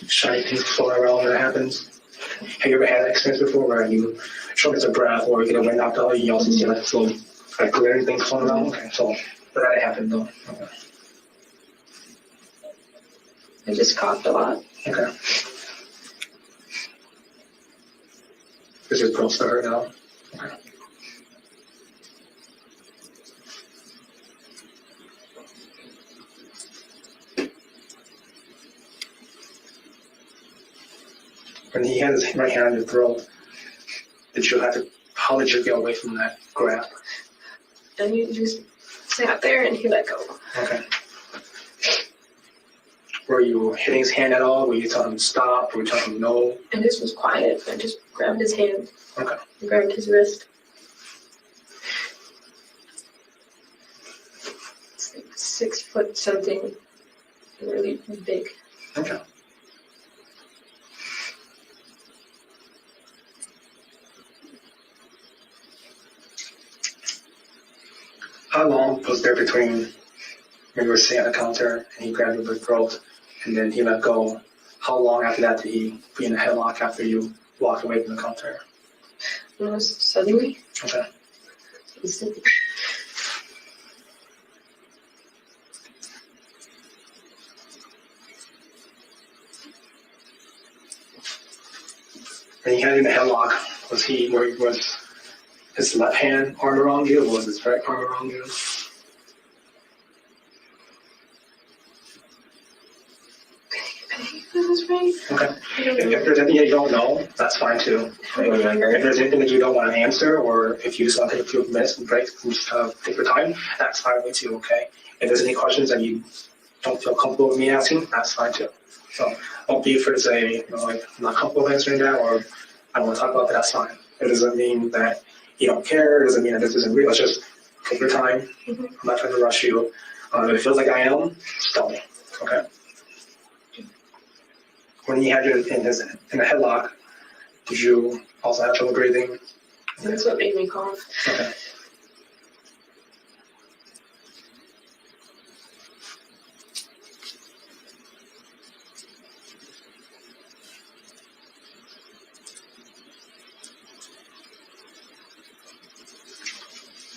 shiny things floating around when that happens? Have you ever had that experience before where you shortness of breath or you get a wind knocked out and you also see like this little like glaring thing floating around? Okay, so but that happened though. Okay. I just coughed a lot. Okay. Is your throat still hurt now? Okay. When he had his right hand on your throat, how did you get away from that grab? And he just sat there and he let go. Okay. Were you hitting his hand at all? Were you telling him stop? Were you telling him no? I just was quiet. I just grabbed his hand. Okay. I grabbed his wrist. It's like 6 foot something. Really big. Okay. How long was there between when you were sitting at the counter and he grabbed you by the throat and then he let go? How long after that did he be in a headlock after you walked away from the counter? Almost suddenly. Okay. When he had you in the headlock, was his left hand arm around you, or was his right arm around you? I think that was right. Okay. I don't know. If there's anything that you don't know, that's fine too. I don't remember. If there's anything that you don't want to answer, or if you just want to take a few minutes and break and just take your time, that's fine with you, okay? If there's any questions that you don't feel comfortable with me asking, that's fine too. So don't be afraid to say, like, I'm not comfortable answering that, or I don't want to talk about that, that's fine. It doesn't mean that you don't care, it doesn't mean that this isn't real, it's just take your time. Mm-hmm. I'm not trying to rush you. If it feels like I am, just tell me, okay? When he had you in a headlock, did you also have trouble breathing? That's what made me cough. Okay.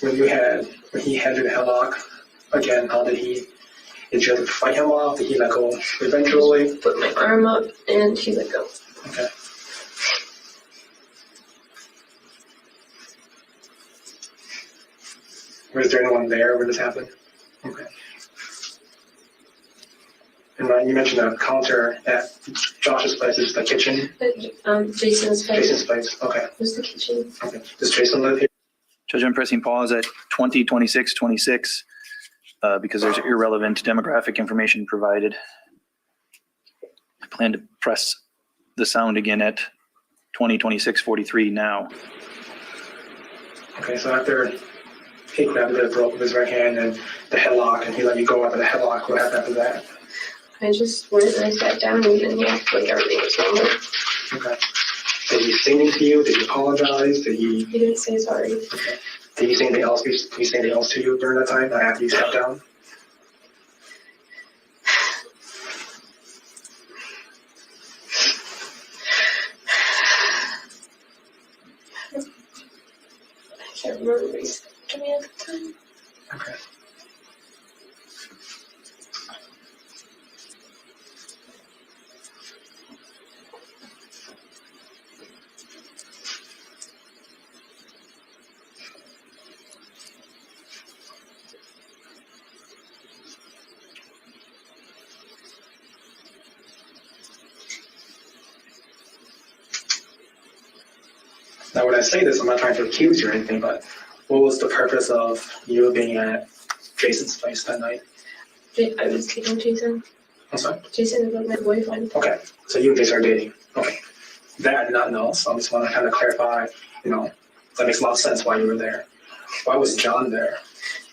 When he had you in a headlock, again, how did you have to fight him off? Did he let go eventually? Put my arm up and he let go. Okay. Was there anyone there when this happened? Okay. And you mentioned a counter at Josh's place. Is the kitchen? Jason's place. Jason's place. Okay. Was the kitchen. Okay. Does Jason live here? Judge, I'm pressing pause at 20:26:26 because there's irrelevant demographic information provided. I plan to press the sound again at 20:26:43 now. Okay, so after he grabbed the rope with his right hand and the headlock, and he let you go after the headlock, what happened after that? I just went and I sat down and then he acted like everything was normal. Okay. Did he say anything to you? Did he apologize? Did he? He didn't say sorry. Okay. Did he say anything else? Did he say anything else to you during that time? After you sat down? I can't remember what he said to me at the time. Okay. Now, when I say this, I'm not trying to accuse you or anything, but what was the purpose of you being at Jason's place that night? I was dating Jason. I'm sorry? Jason was my boyfriend. Okay, so you and Jason are dating. Okay. That I did not know, so I just want to kind of clarify, that makes a lot of sense why you were there. Why was John there?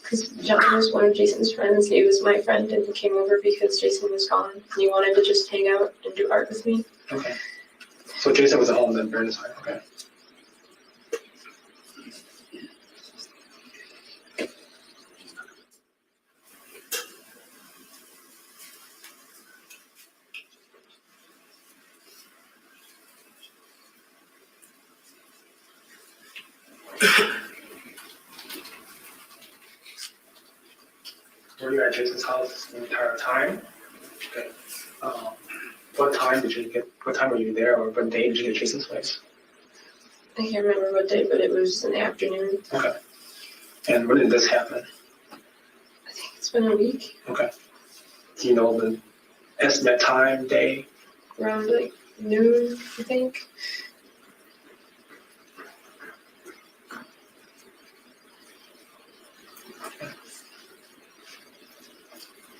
Because John was one of Jason's friends. He was my friend and he came over because Jason was gone. And he wanted to just hang out and do art with me. Okay. So Jason was at home then during this time, okay. Were you at Jason's house the entire time? Okay. What time were you there, or what day did you get Jason's place? I can't remember what day, but it was in the afternoon. Okay. And when did this happen? I think it's been a week. Okay. Do you know the estimate time, day? Around like noon, I think.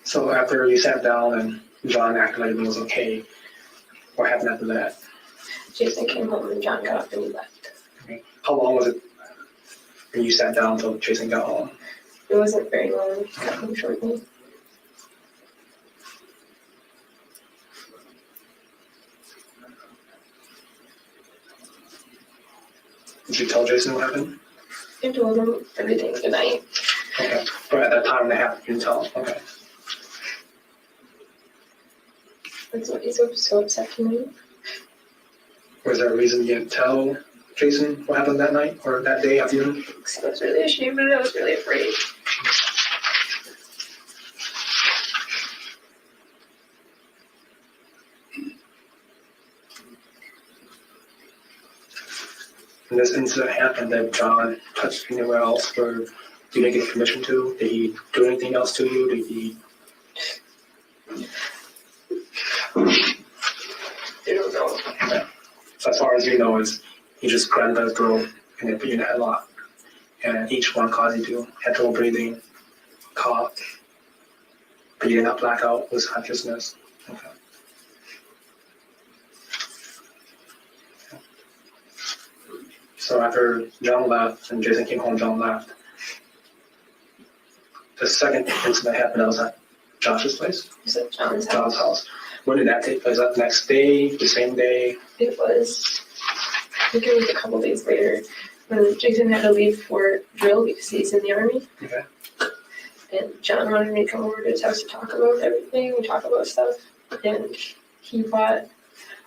So after you sat down and John acted like everything was okay, what happened after that? Jason came home and John got up and he left. Okay. How long was it when you sat down until Jason got home? It wasn't very long. He got home shortly. Did you tell Jason what happened? I told him everything. Good night. Okay. But at that time, they have to tell. Okay. That's what he's so upset to me. Was there a reason you didn't tell Jason what happened that night or that day afternoon? Because I was really ashamed and I was really afraid. When this incident happened, did John touch anywhere else, or did you get permission to? Did he do anything else to you? Did he? I don't know. Okay. So as far as you know, is he just grabbed that girl and then put you in a headlock, and each one caused you to have trouble breathing, cough, but you did not black out, lose consciousness. Okay. So after John left and Jason came home, John left. The second incident happened, that was at Josh's place, Is it John's John's house? house. When did that take place? That next day, the same day? It was, I think it was a couple days later when Jason had to leave for drill because he's in the army. Okay. And John wanted me to come over to his house to talk about everything, we talk about stuff. And he bought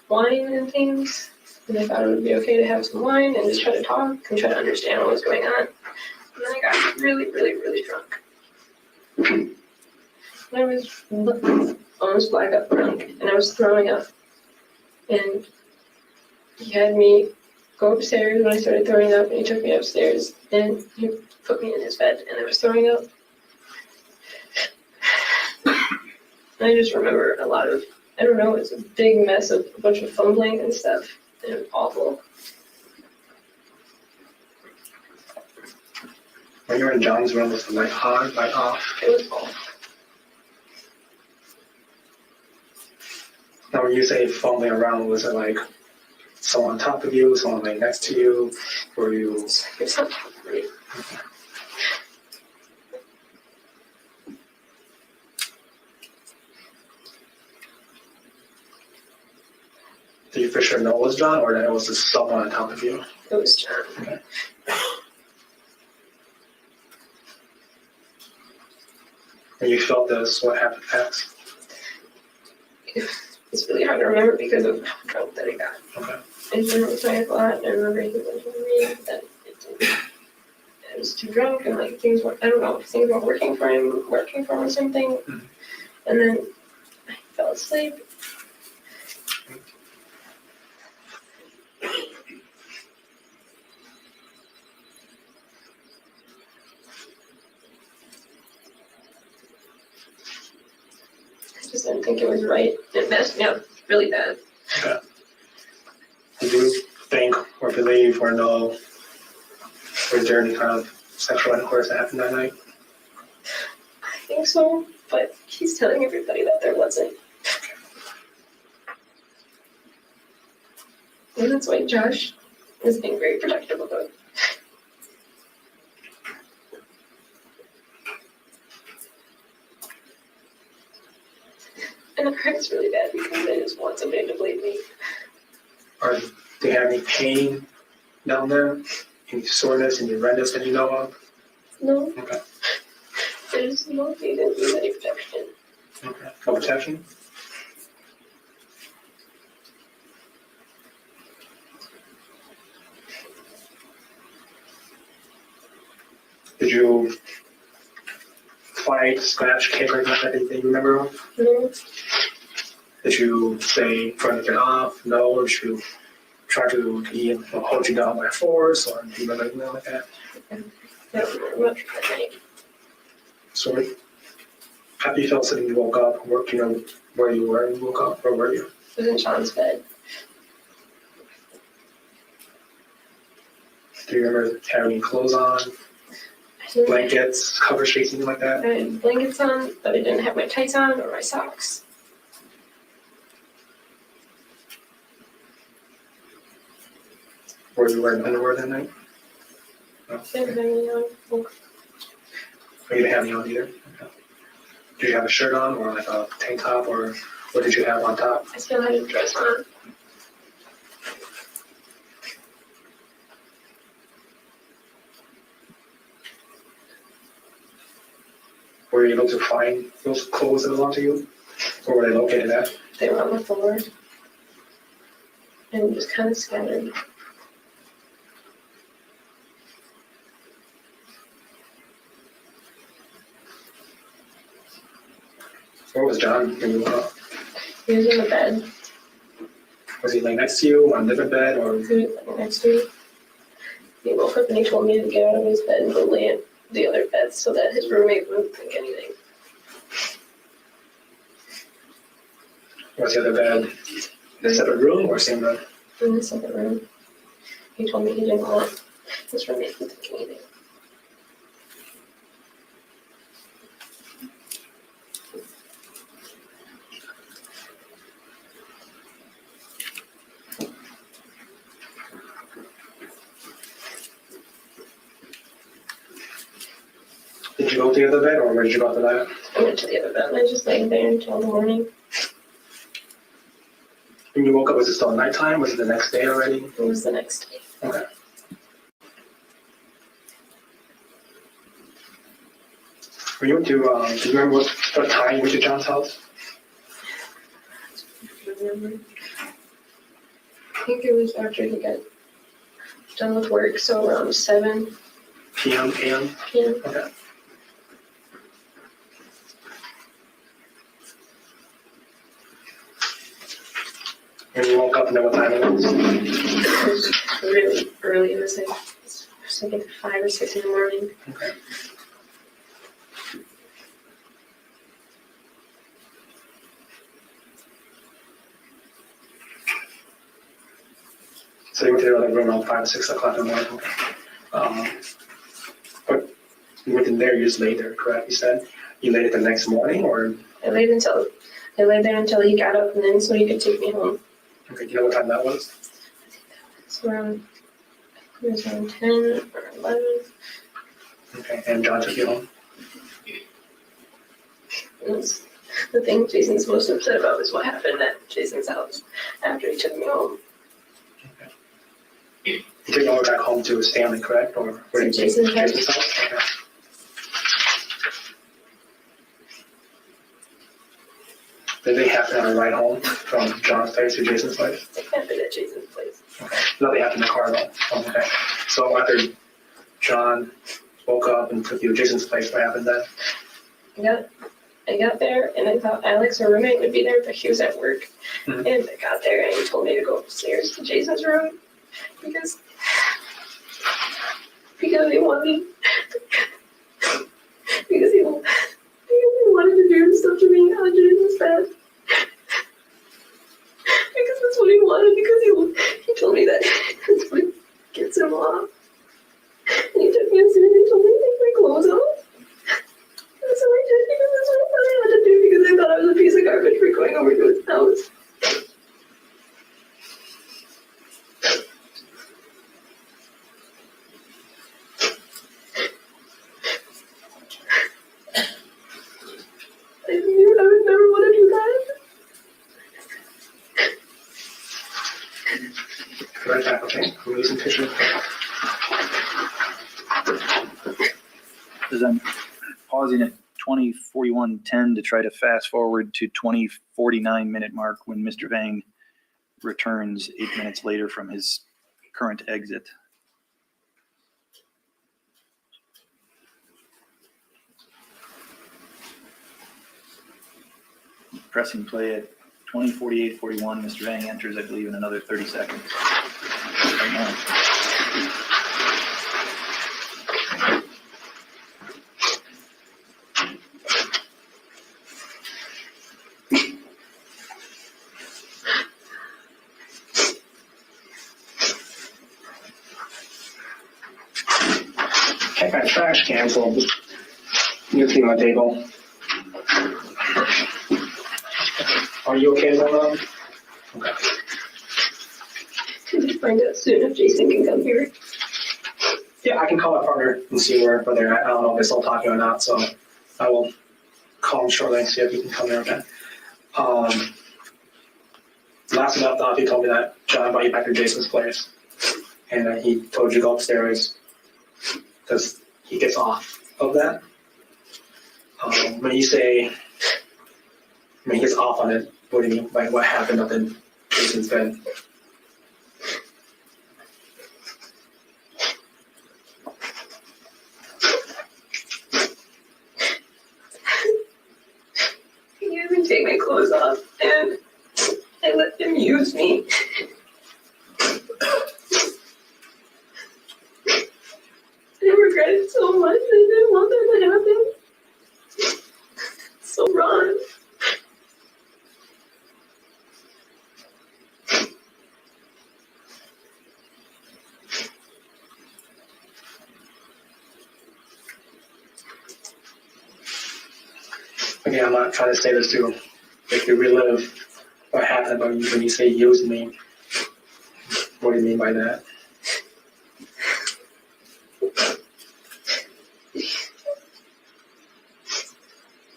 wine and things. And I thought it would be okay to have some wine and just try to talk and try to understand what was going on. And then I got really, really, really drunk. And I was almost blackout drunk and I was throwing up. And he had me go upstairs when I started throwing up and he took me upstairs and he put me in his bed and I was throwing up. And I just remember a lot of, I don't know, it's a big mess of a bunch of fumbling and stuff. And it was awful. When you were in John's room, was the light on, light off? It was awful. Now when you say fumbling around, was it like someone on top of you, someone laying next to you? Were you? It's not great. Did you for sure know it was John, or that it was just someone on top of you? It was John. Okay. When you felt this, what happened next? It's really hard to remember because of how drunk that I got. Okay. I just remember trying a lot, and I remember he went to me, that it didn't. I was too drunk, and like things were, I don't know, things weren't working for him or something. Mm-hmm. And then I fell asleep. I just didn't think it was right. It messed me up really bad. Okay. Did you think or believe or know, was there any kind of sexual intercourse that happened that night? I think so, but he's telling everybody that there wasn't. And that's why Josh is being very protective of it. And it hurts really bad because I just want somebody to believe me. Or do you have any pain down there? Any soreness, any redness that you know of? No, Okay. there's no need to use any protection. Okay. No protection? Did you fight, scratch, kick, or anything that you remember of? No, Did you say trying to get off? No, or did you try to hold you down by force, or do you remember anything like that? I don't remember much of that night. So after you fell asleep, you woke up, do you know where you were when you woke up? Where were you? I was in Sean's bed. Do you remember having any clothes on, I didn't blankets, cover sheets, anything like that? I had blankets on, but I didn't have my tights on or my socks. Were you wearing underwear that night? No. I didn't have any on. Or you didn't have any on either? Okay. Did you have a shirt on, or like a tank top, or what did you have on top? I still had a dress on. were you able to find those clothes that belong to you? Where were they located at? They were on the floor and just kind of scattered. Where was John when you woke up? He was in the bed. Was he laying next to you on a different bed or? He was laying next to me. He woke up and he told me to get out of his bed and go lay in the other bed so that his roommate wouldn't think anything. Was the other bed in a separate room or same room? In the second room. He told me he didn't want his roommate to think anything. Did you go to the other bed or where did you go after that? I went to the other bed and I just laid there until the morning. When you woke up, was it still nighttime? Was it the next day already? It was the next day. Okay. When you went to, do you remember what time you went to John's house? I remember. I think it was after he got done with work, so around 7 PM, AM? p.m. Okay. When you woke up, and then what time it was? It was really early. It was like 5 or 6 in the morning. Okay. So you went to the other room around 5 or 6 o'clock in the morning. But you went in there, you just laid there, correct? You said you laid it the next morning, or I laid there until he got up and then so he could take me home. okay? Do you know what time that was? So it was around 10 or 11. Okay, and John took you home. It was the thing Jason's most upset about is what happened at Jason's house after he took me home. You took you all back home to his family, correct? Or where To did you Jason's house. Jason's house? Okay. Did they happen on a ride home from John's place to Jason's place? It happened at Jason's place. Okay. No, they happened in the car though. Oh, okay. So after John woke up and took you to Jason's place, what happened then? I got there and I thought Alex, our roommate, would be there, but he was at work. Mhm. And I got there and he told me to go upstairs to Jason's room because he wanted because he wanted to do stuff to me on Jason's bed. Because that's what he wanted, because he told me that that's what gets him off. And he took me upstairs and he told me to take my clothes off. And so I did because that's what I thought I had to do because I thought I was a piece of garbage for going over to his house. I knew I would never want to do that. Right back, okay. We'll use some tissue. As I'm pausing at 20:41:10 to try to fast forward to 20:49 minute mark when Mr. Vang returns 8 minutes later from his current exit. Pressing play at 20:48:41. Mr. Vang enters, I believe, in another 30 seconds. Right now. Check my trash can, so you see my table. Are you okay with that? Okay. Can you find out soon if Jason can come here? Yeah, I can call my partner and see where they're at. I don't know if they're still talking or not, so I will call him shortly and see if he can come there again. Last enough thought, he told me that John brought you back to Jason's place, and that he told you to go upstairs because he gets off of that. When you say, when he gets off on it, what do you mean? Like what happened up in Jason's bed? He made me take my clothes off and I let him use me. I regret it so much. I didn't want that to happen. So wrong. Again, I'm not trying to say this to make you relive what happened, but when you say use me, what do you mean by that?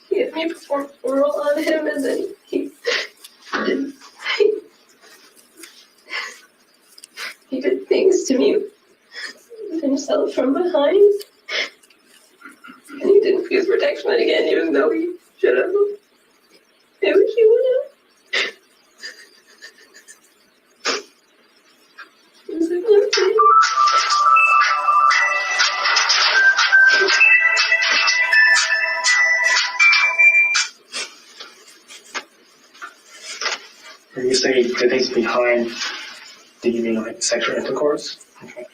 He had me perform oral on him and then he did things to me himself from behind. And he didn't use protection again, even though he should have. I wish he would have. He was like, okay. When you say the things behind, do you mean like sexual intercourse? Okay.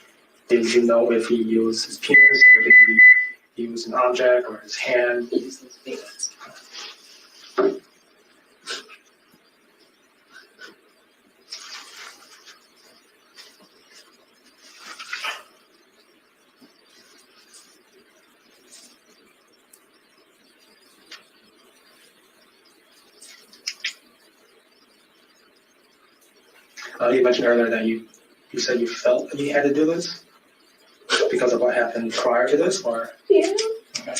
Did you know if he used his penis or did he use an object or his hand? He used his penis. You mentioned earlier that you said you felt that you had to do this because of what happened prior to this, or? Yeah. Okay.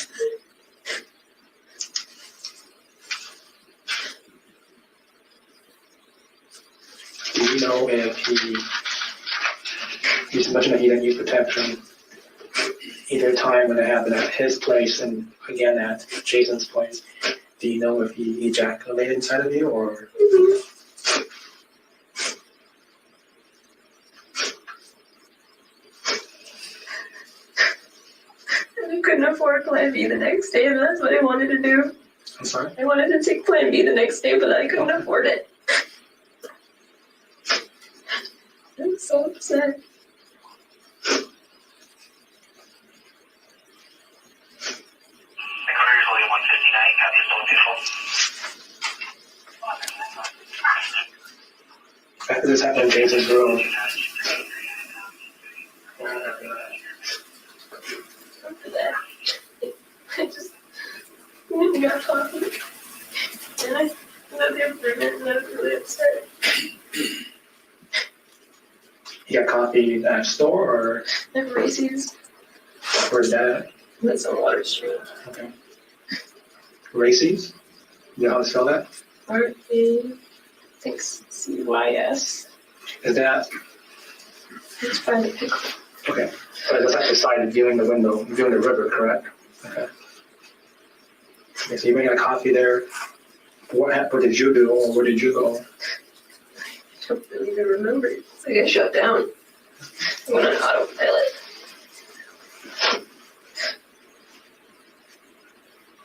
Do you know if you mentioned that he didn't use protection either time when it happened at his place and again at Jason's place? Do you know if he ejaculated inside of you or? Mm-hmm. I couldn't afford Plan B the next day, and that's what I wanted to do. I'm sorry? I wanted to take Plan B the next day, but I couldn't afford it. I'm so upset. After this happened in Jason's room, After that, I just went and got coffee. And I got the apartment and I was really upset. you got coffee at a store or At Racy's, where's that at? that's on Water Street. Okay. Racy's? You know how to spell that? R-A-6-C-Y-S. Is that, It's by the pickle. okay. But that's at the side of viewing the window, viewing the river, correct? Okay. Okay, so you bring a coffee there. What did you do or where did you go? I don't really even remember. It's like I shut down. I went on autopilot.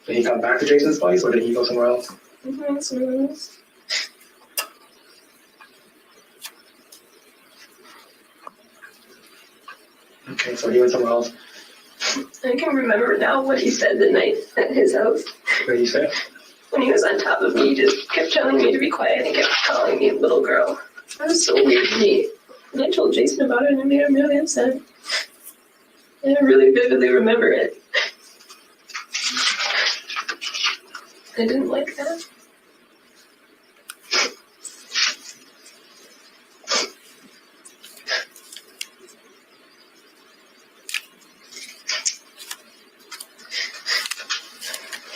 Did he come back to Jason's place or did he go somewhere else? Somewhere else. Okay, so he went somewhere else. I can remember now what he said the night at his house. What did he say? When he was on top of me, he just kept telling me to be quiet and kept calling me little girl. That was so weird to me. And I told Jason about it and it made him really upset. And I really vividly remember it. I didn't like that.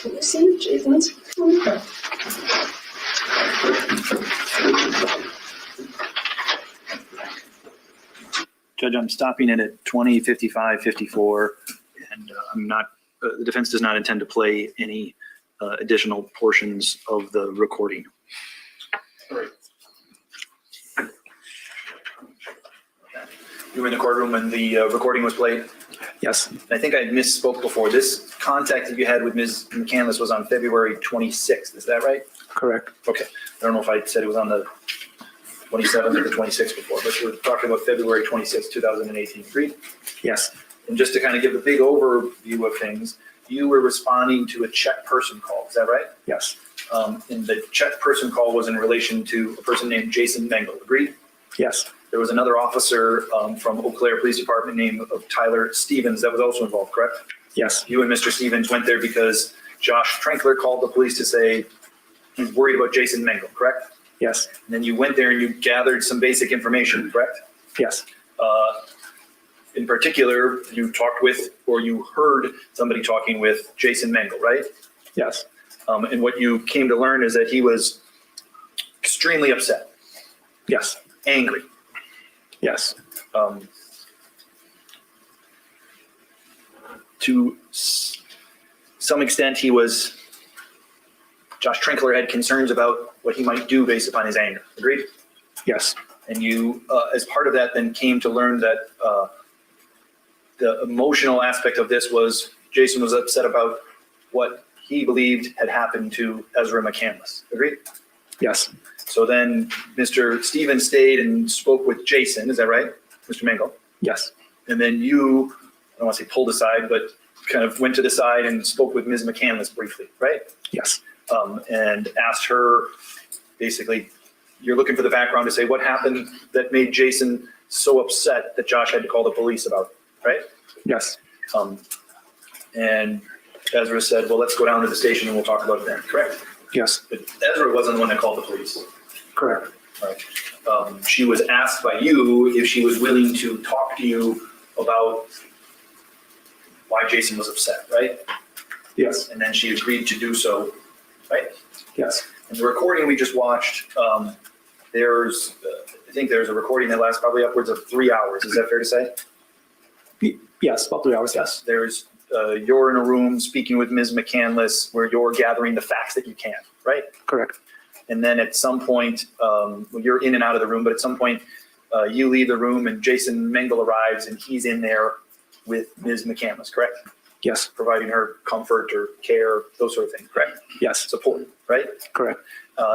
Can you see Jason's? Judge, I'm stopping it at 20:55:54, and I'm not the defense does not intend to play any additional portions of the recording. You were in the courtroom when the recording was played? Yes, I think I misspoke before. This contact that you had with Ms. McCandless was on February 26th. Is that right? correct. Okay. I don't know if I said it was on the 27th or the 26th before, but we're talking about February 26th, 2018. Agreed? Yes, And just to kind of give a big overview of things, you were responding to a check person call. Is that right? yes, And the check person call was in relation to a person named Jason Mengele. Agreed? yes, There was another officer from Eau Claire Police Department named Tyler Stevens that was also involved, correct? yes, You and Mr. Stevens went there because Josh Trankler called the police to say he's worried about Jason Mengele, correct? yes, And then you went there and you gathered some basic information, correct? yes, In particular, you talked with, or you heard somebody talking with Jason Mengele, right? yes, And what you came to learn is that he was extremely upset, yes, angry. yes, To some extent, Josh Trankler had concerns about what he might do based upon his anger. Agreed? yes, And you, as part of that, then came to learn that the emotional aspect of this was Jason was upset about what he believed had happened to Ezra McCandless. Agreed? yes, So then Mr. Stevens stayed and spoke with Jason. Is that right, Mr. Mengele? yes, And then you, I don't want to say pulled aside, but kind of went to the side and spoke with Ms. McCandless briefly, right? yes, And asked her, basically, you're looking for the background to say what happened that made Jason so upset that Josh had to call the police about it, right? yes, And Ezra said, well, let's go down to the station and we'll talk about it then, correct? yes, But Ezra wasn't the one that called the police. correct. Right. She was asked by you if she was willing to talk to you about why Jason was upset, right? Yes, And then she agreed to do so, right? yes, And the recording we just watched, I think there's a recording that lasts probably upwards of 3 hours. Is that fair to say? yes, about 3 hours, yes, There's, you're in a room speaking with Ms. McCandless where you're gathering the facts that you can, right? correct. And then at some point, you're in and out of the room, but at some point, you leave the room and Jason Mengele arrives and he's in there with Ms. McCandless, correct? Yes, Providing her comfort or care, those sort of things, correct? yes, Support, right? correct.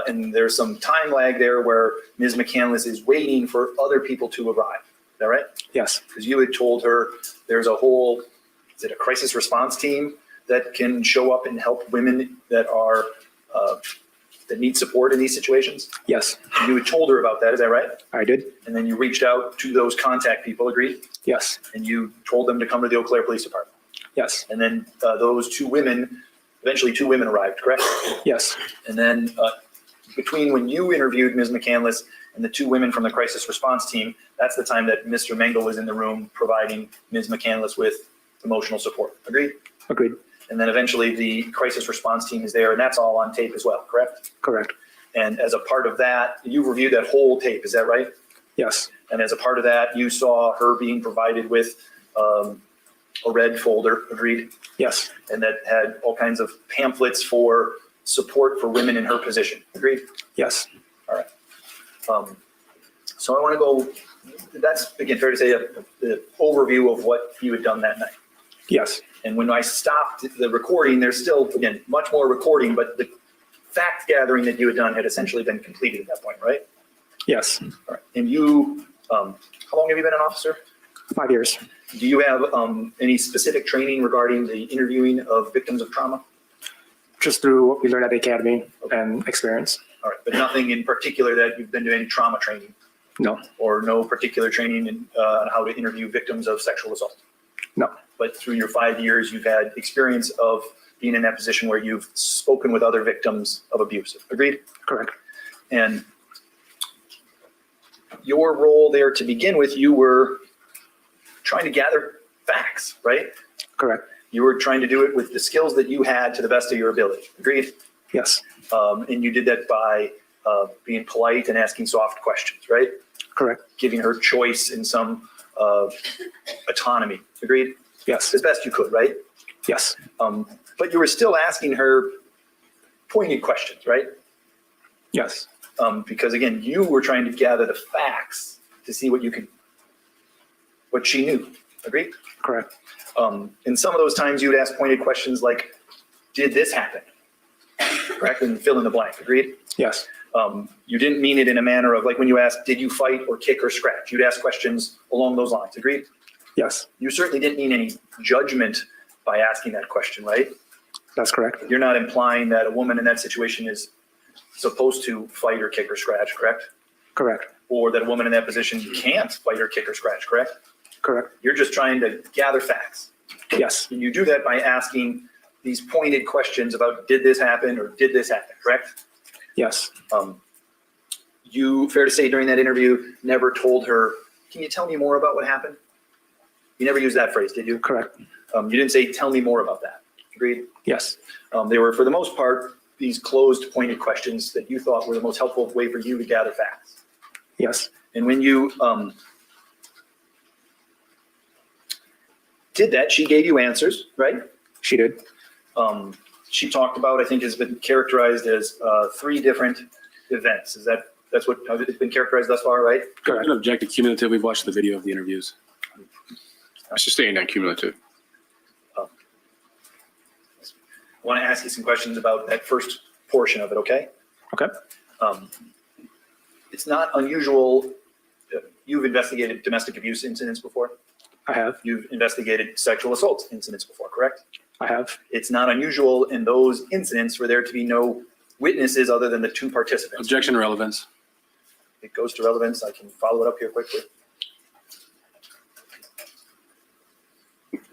And there's some time lag there where Ms. McCandless is waiting for other people to arrive. Is that right? Yes, Because you had told her there's a whole, is it a crisis response team that can show up and help women that are, that need support in these situations? yes, You had told her about that, is that right? I did. And then you reached out to those contact people, agreed? Yes, And you told them to come to the Eau Claire Police Department. yes, And then those two women, eventually two women arrived, correct? yes, And then between when you interviewed Ms. McCandless and the two women from the crisis response team, that's the time that Mr. Mengele was in the room providing Ms. McCandless with emotional support. Agreed? agreed, And then eventually the crisis response team is there, and that's all on tape as well, correct? correct. And as a part of that, you reviewed that whole tape, is that right? Yes, And as a part of that, you saw her being provided with a red folder, agreed? yes, And that had all kinds of pamphlets for support for women in her position, agreed? yes, All right. So I want to go, that's, again, fair to say, the overview of what you had done that night. yes, And when I stopped the recording, there's still, again, much more recording, but the fact gathering that you had done had essentially been completed at that point, right? yes. All right. And you, how long have you been an officer? 5 years. Do you have any specific training regarding the interviewing of victims of trauma? Just through what we learned at the academy and experience. All right, but nothing in particular that you've been doing any trauma training No, or no particular training on how to interview victims of sexual assault? no, But through your 5 years, you've had experience of being in that position where you've spoken with other victims of abuse. Agreed? correct. And your role there to begin with, you were trying to gather facts, right? Correct. You were trying to do it with the skills that you had to the best of your ability. Agreed? Yes, And you did that by being polite and asking soft questions, right? correct. Giving her choice and some autonomy. Agreed? Yes, As best you could, right? Yes. But you were still asking her pointed questions, right? Yes. Because again, you were trying to gather the facts to see what she knew. Agree? Correct. And some of those times you would ask pointed questions like, did this happen? Correct? And fill in the blank. Agreed? Yes. You didn't mean it in a manner of like when you asked, did you fight or kick or scratch? You'd ask questions along those lines. Agreed? Yes. You certainly didn't mean any judgment by asking that question, right? That's correct. You're not implying that a woman in that situation is supposed to fight or kick or scratch, correct? Correct. Or that a woman in that position can't fight or kick or scratch, correct? Correct. You're just trying to gather facts. Yes. And you do that by asking these pointed questions about did this happen or did this happen, correct? Yes. You, fair to say during that interview, never told her, can you tell me more about what happened? You never used that phrase, did you? Correct. You didn't say, tell me more about that. Agreed? Yes. They were, for the most part, these closed, pointed questions that you thought were the most helpful way for you to gather facts. Yes. And when you did that, she gave you answers, right? She did. She talked about, I think, has been characterized as 3 different events. That's what how it's been characterized thus far, right? I'm going to object to cumulative. We've watched the video of the interviews. Sustained and cumulative. I want to ask you some questions about that first portion of it, okay? Okay. It's not unusual. You've investigated domestic abuse incidents before. I have. You've investigated sexual assault incidents before, correct? I have. It's not unusual in those incidents for there to be no witnesses other than the 2 participants. Objection to relevance. It goes to relevance. I can follow it up here quickly.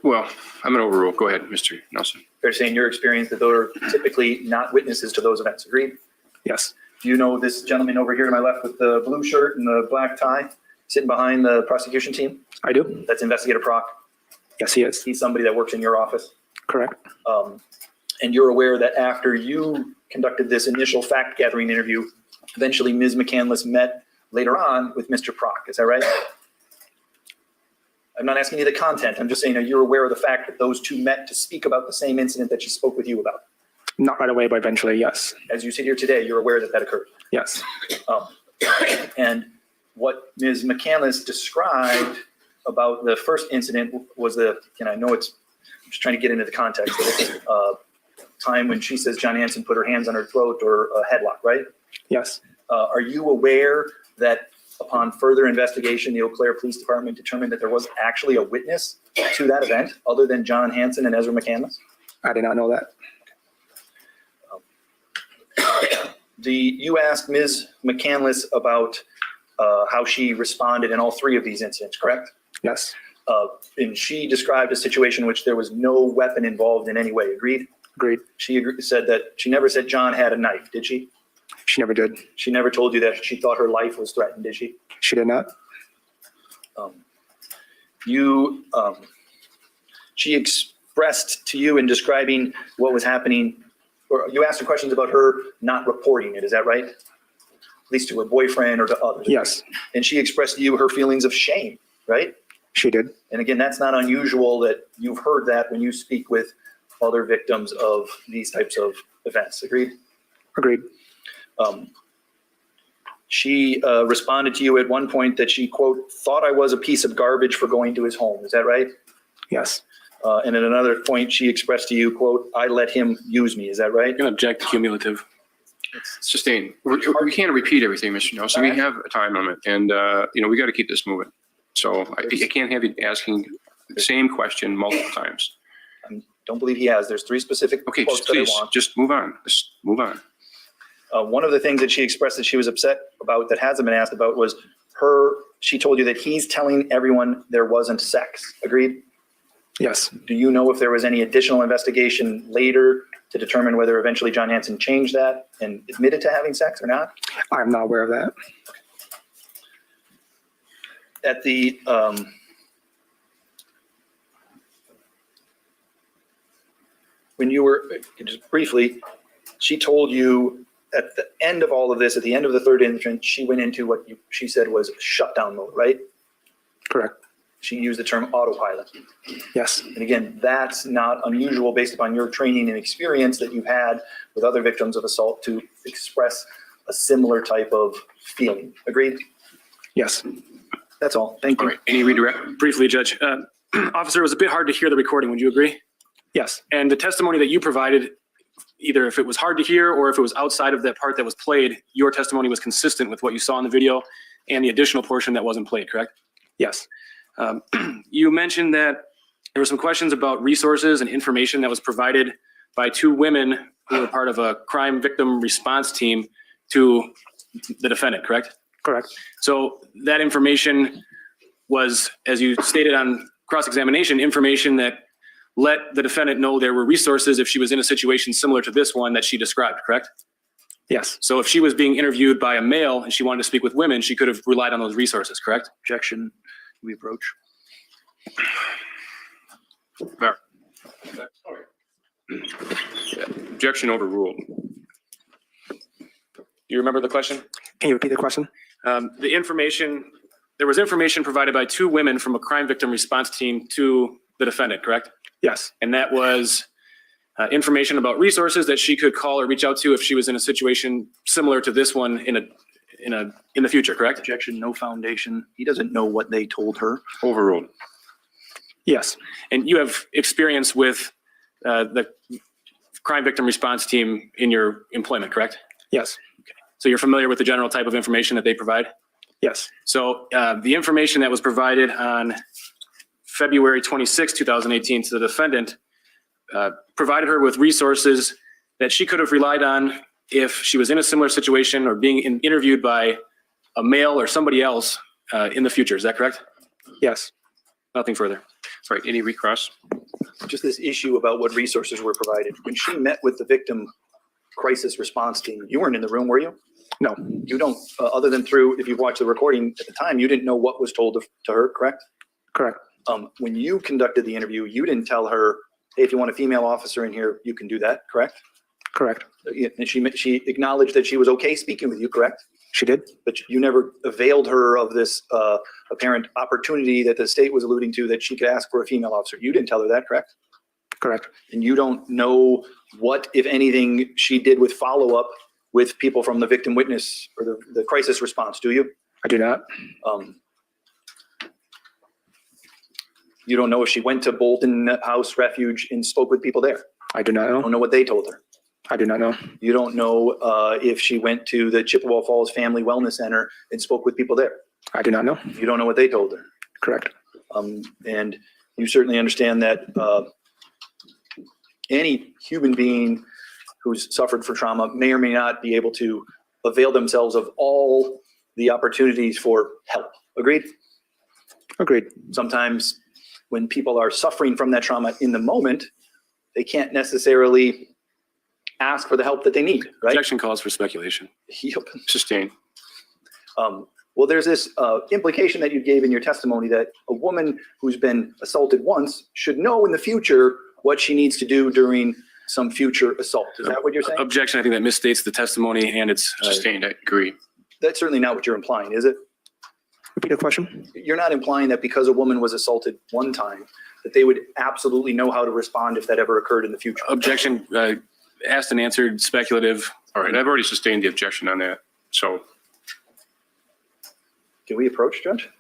Well, I'm going to overrule. Go ahead, Mr. Nelson. Fair to say in your experience that those are typically not witnesses to those events. Agreed? Yes. Do you know this gentleman over here to my left with the blue shirt and the black tie sitting behind the prosecution team? I do. That's Investigator Prock. Yes, he is. He's somebody that works in your office. Correct. And you're aware that after you conducted this initial fact-gathering interview, eventually Ms. McCandless met later on with Mr. Prock. Is that right? I'm not asking you the content. I'm just saying, are you aware of the fact that those 2 met to speak about the same incident that she spoke with you about? Not right away, but eventually, yes. As you sit here today, you're aware that that occurred. Yes. And what Ms. McCandless described about the first incident was and I know I'm just trying to get into the context of this, time when she says John Hansen put her hands on her throat or a headlock, right? Yes. Are you aware that upon further investigation, the Eau Claire Police Department determined that there was actually a witness to that event other than John Hansen and Ezra McCandless? I did not know that. You asked Ms. McCandless about how she responded in all 3 of these incidents, correct? Yes. And she described a situation in which there was no weapon involved in any way. Agreed? Agreed. She said that she never said John had a knife, did she? She never did. She never told you that she thought her life was threatened, did she? She did not. She expressed to you in describing what was happening, or you asked her questions about her not reporting it, is that right? At least to her boyfriend or to others. Yes. And she expressed to you her feelings of shame, right? She did. And again, that's not unusual that you've heard that when you speak with other victims of these types of events. Agreed? Agreed. She responded to you at one point that she, quote, thought I was a piece of garbage for going to his home. Is that right? Yes. And at another point, she expressed to you, quote, I let him use me. Is that right? I'm going to object to cumulative. Sustained. We can't repeat everything, Mr. Nelson. We have a time limit, and we got to keep this moving. So I can't have you asking the same question multiple times. I don't believe he has. There's 3 specific Okay, quotes just that I please, want. just move on. Just move on. One of the things that she expressed that she was upset about that hasn't been asked about was she told you that he's telling everyone there wasn't sex. Agreed? Yes. Do you know if there was any additional investigation later to determine whether eventually John Hansen changed that and admitted to having sex or not? I'm not aware of that. At the when you were, just briefly, she told you at the end of all of this, at the end of the 3rd incident, she went into what she said was shutdown mode, right? Correct. She used the term autopilot. Yes. And again, that's not unusual based upon your training and experience that you've had with other victims of assault to express a similar type of feeling. Agreed? Yes. That's all. Thank All you. right, any redirect? Briefly, Judge. Officer, it was a bit hard to hear the recording. Would you agree? Yes. And the testimony that you provided, either if it was hard to hear or if it was outside of that part that was played, your testimony was consistent with what you saw in the video and the additional portion that wasn't played, correct? Yes. You mentioned that there were some questions about resources and information that was provided by two women who were part of a crime victim response team to the defendant, correct? Correct. So that information was, as you stated on cross-examination, information that let the defendant know there were resources if she was in a situation similar to this one that she described, correct? Yes. So if she was being interviewed by a male and she wanted to speak with women, she could have relied on those resources, correct? Objection. We approach. Fair. Objection overruled. Do you remember the question? Can you repeat the question? There was information provided by two women from a crime victim response team to the defendant, correct? Yes. And that was information about resources that she could call or reach out to if she was in a situation similar to this one in the future, correct? Objection. No foundation. He doesn't know what they told her. Overruled. Yes. And you have experience with the crime victim response team in your employment, correct? Yes. So you're familiar with the general type of information that they provide? Yes. So the information that was provided on February 26, 2018 to the defendant provided her with resources that she could have relied on if she was in a similar situation or being interviewed by a male or somebody else in the future. Is that correct? Yes. Nothing further. All right, any recross? Just this issue about what resources were provided. When she met with the victim crisis response team, you weren't in the room, were you? No. You don't, other than through, if you've watched the recording at the time, you didn't know what was told to her, correct? Correct. When you conducted the interview, you didn't tell her, hey, if you want a female officer in here, you can do that, correct? Correct. And she acknowledged that she was okay speaking with you, correct? She did. But you never availed her of this apparent opportunity that the state was alluding to that she could ask for a female officer. You didn't tell her that, correct? Correct. And you don't know what, if anything, she did with follow-up with people from the victim witness or the crisis response, do you? I do not. You don't know if she went to Bolton House Refuge and spoke with people there. I do not You don't know. know what they told her. I do not know. You don't know if she went to the Chippewa Falls Family Wellness Center and spoke with people there. I do not know. You don't know what they told her. Correct. And you certainly understand that any human being who's suffered from trauma may or may not be able to avail themselves of all the opportunities for help. Agreed? Agreed. Sometimes when people are suffering from that trauma in the moment, they can't necessarily ask for the help that they need, right? Objection calls for speculation. Yep. Sustained. Well, there's this implication that you gave in your testimony that a woman who's been assaulted once should know in the future what she needs to do during some future assault. Is that what you're saying? Objection, I think that misstates the testimony and it's Sustained, I agree. That's certainly not what you're implying, is it? Repeat the question. You're not implying that because a woman was assaulted one time, that they would absolutely know how to respond if that ever occurred in the future. objection, asked and answered, speculative. All right, I've already sustained the objection on that. So, Can we approach, Judge?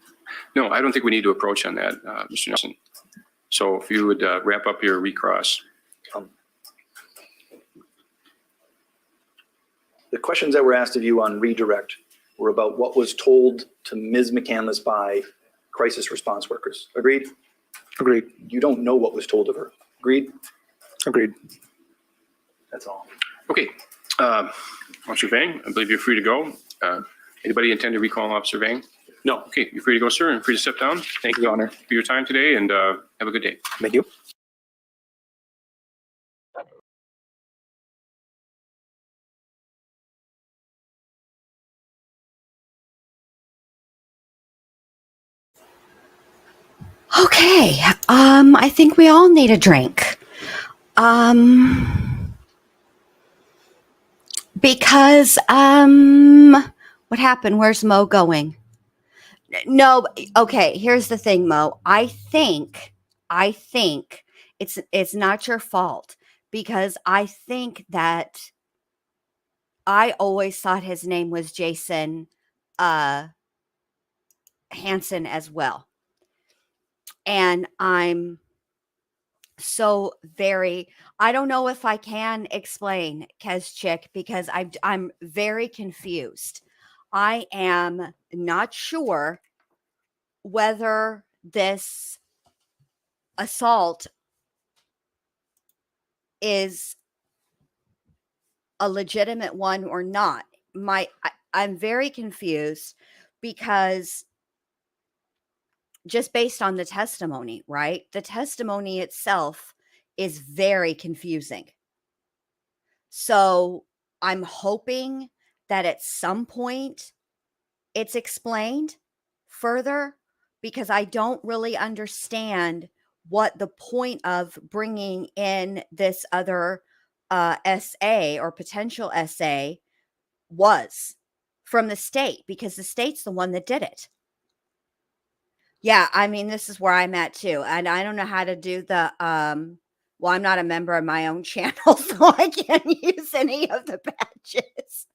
no, I don't think we need to approach on that, Mr. Nelson. So if you would wrap up your recross. The questions that were asked of you on redirect were about what was told to Ms. McCandless by crisis response workers. Agreed? Agreed. You don't know what was told of her. Agreed? Agreed. That's all. Okay, Officer Vang, I believe you're free to go. Anybody intend to recall Officer Vang? No. Okay, you're free to go, sir, and free to step down. Thank you, Your Honor. for your time today, and have a good day. Thank you. Okay. I think we all need a drink. Because what happened? Where's Mo going? No, okay, here's the thing, Mo. I think it's not your fault, because I think that I always thought his name was Jason Hansen as well. And I'm so very, I don't know if I can explain Kezchik, because I'm very confused. I am not sure whether this assault is a legitimate one or not. I'm very confused, because just based on the testimony, right? The testimony itself is very confusing. So I'm hoping that at some point it's explained further, because I don't really understand what the point of bringing in this other SA or potential SA was from the state, because the state's the one that did it. Yeah, I mean, this is where I'm at too. And I don't know how to do the well, I'm not a member of my own channel, so I can't use any of the badges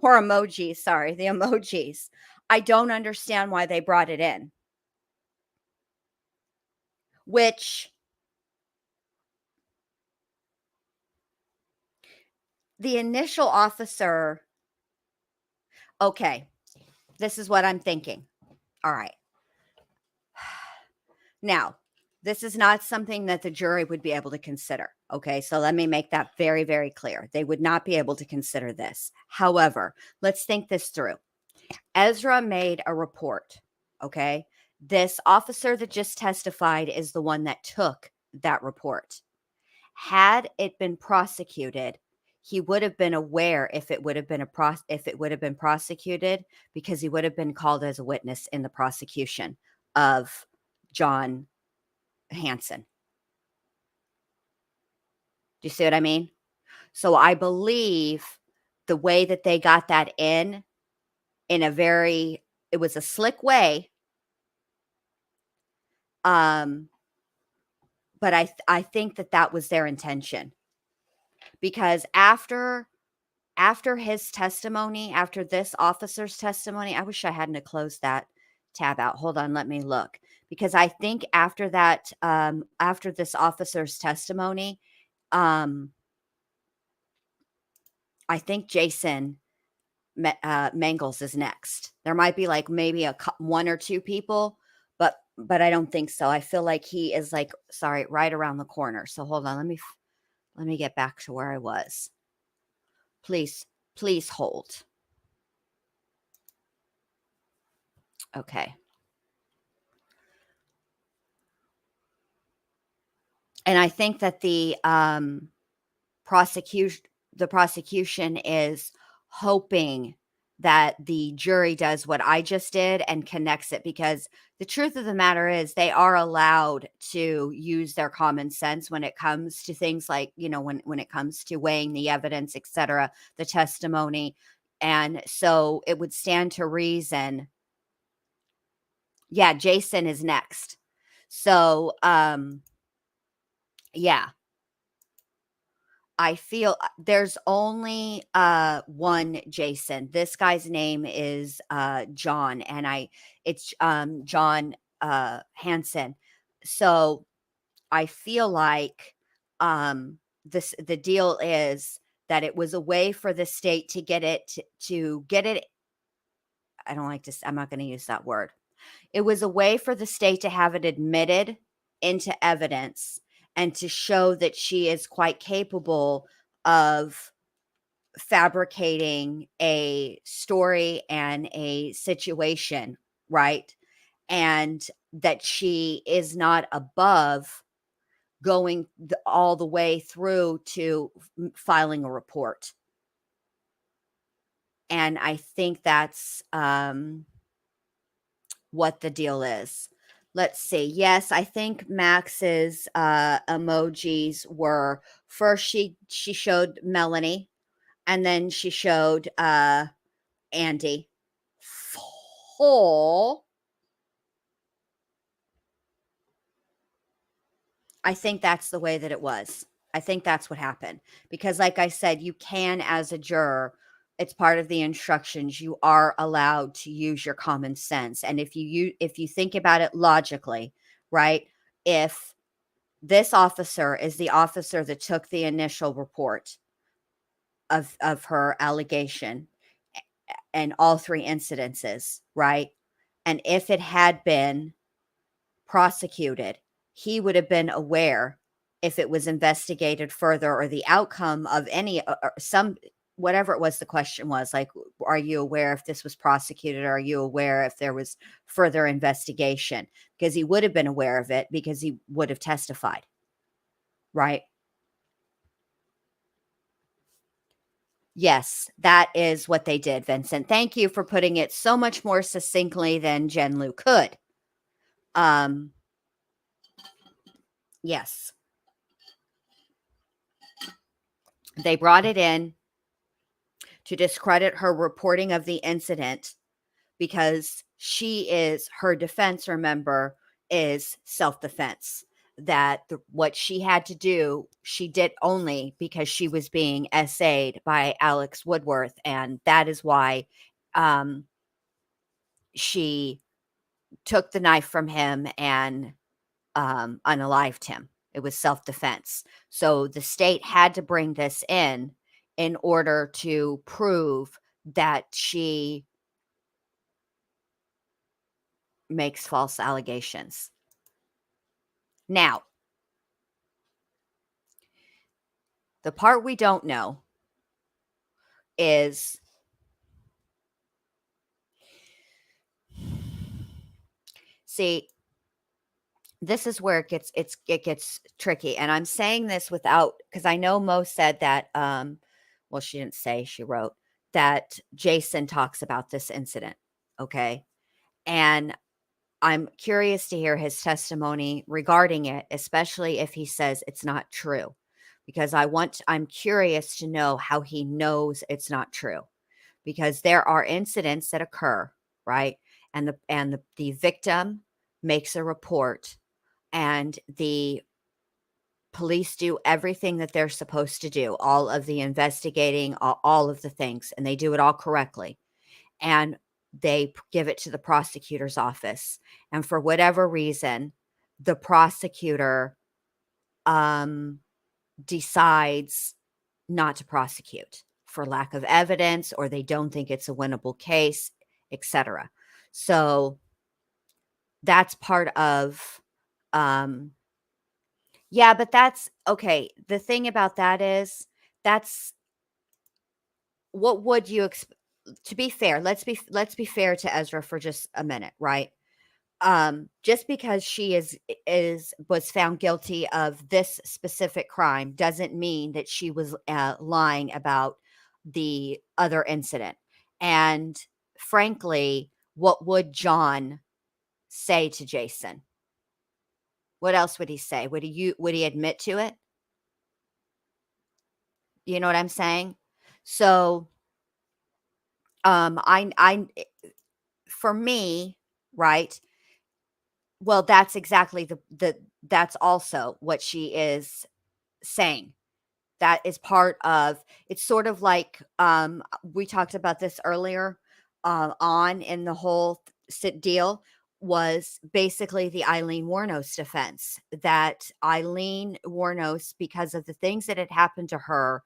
or emojis. Sorry, the emojis. I don't understand why they brought it in. Which the initial officer, okay, this is what I'm thinking. All right. Now, this is not something that the jury would be able to consider. Okay, so let me make that very, very clear. They would not be able to consider this. However, let's think this through. Ezra made a report. Okay, this officer that just testified is the one that took that report. Had it been prosecuted, he would have been aware if it would have been prosecuted, because he would have been called as a witness in the prosecution of John Hansen. Do you see what I mean? So I believe the way that they got that in it was a slick way. But I think that was their intention, because after his testimony, after this officer's testimony, I wish I hadn't closed that tab out. Hold on, let me look, because I think after that, after this officer's testimony, I think Jason Mengele is next. There might be like maybe one or two people, but I don't think so. I feel like he is like, sorry, right around the corner. So hold on, let me get back to where I was. Please hold. Okay. And I think that the prosecution is hoping that the jury does what I just did and connects it, because the truth of the matter is they are allowed to use their common sense when it comes to things like, when it comes to weighing the evidence, etc., the testimony. And so it would stand to reason. Yeah, Jason is next. So, yeah. I feel there's only one Jason. This guy's name is John, and it's John Hansen. So I feel like the deal is that it was a way for the state to get it to get it. I don't like to. I'm not going to use that word. It was a way for the state to have it admitted into evidence and to show that she is quite capable of fabricating a story and a situation, right? And that she is not above going all the way through to filing a report. And I think that's what the deal is. Let's see. Yes, I think Max's emojis were first she showed Melanie, and then she showed Andy. whole, I think that's the way that it was. I think that's what happened. Because like I said, you can, as a juror, it's part of the instructions, you are allowed to use your common sense. And if you think about it logically, right? If this officer is the officer that took the initial report of her allegation and all three incidences, right? And if it had been prosecuted, he would have been aware if it was investigated further or the outcome of any or some whatever it was the question was, like, are you aware if this was prosecuted, or are you aware if there was further investigation? Because he would have been aware of it because he would have testified, right? Yes, that is what they did, Vincent. Thank you for putting it so much more succinctly than Jen Lu could. Yes. They brought it in to discredit her reporting of the incident because her defense, remember, is self-defense. That what she had to do, she did only because she was being essayed by Alex Woodworth. And that is why she took the knife from him and unalived him. It was self-defense. So the state had to bring this in order to prove that she makes false allegations. Now, the part we don't know is, see, this is where it gets tricky. And I'm saying this without, because I know Mo said that, well, she didn't say, she wrote that Jason talks about this incident. Okay. And I'm curious to hear his testimony regarding it, especially if he says it's not true, because I'm curious to know how he knows it's not true, because there are incidents that occur, right? And the victim makes a report and the police do everything that they're supposed to do, all of the investigating, all of the things, and they do it all correctly. And they give it to the prosecutor's office. And for whatever reason, the prosecutor decides not to prosecute for lack of evidence, or they don't think it's a winnable case, etc. So that's part of, yeah, but that's okay. The thing about that is, that's what would you expect? To be fair, let's be fair to Ezra for just a minute, right? Just because she was found guilty of this specific crime doesn't mean that she was lying about the other incident. And frankly, what would John say to Jason? What else would he say? Would he admit to it? You know what I'm saying? So, I for me, right? Well, that's exactly that's also what she is saying. That is part of, it's sort of like, we talked about this earlier, on in the whole deal, was basically the Eileen Wuornos defense, that Eileen Wuornos, because of the things that had happened to her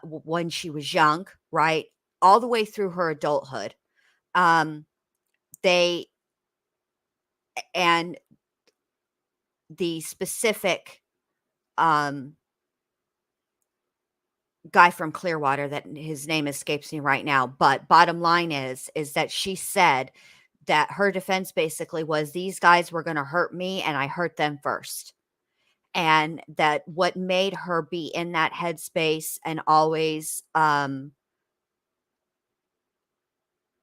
when she was young, right, all the way through her adulthood, they and the specific guy from Clearwater, that his name escapes me right now, but bottom line is that she said that her defense basically was, these guys were going to hurt me and I hurt them first. And that what made her be in that headspace and always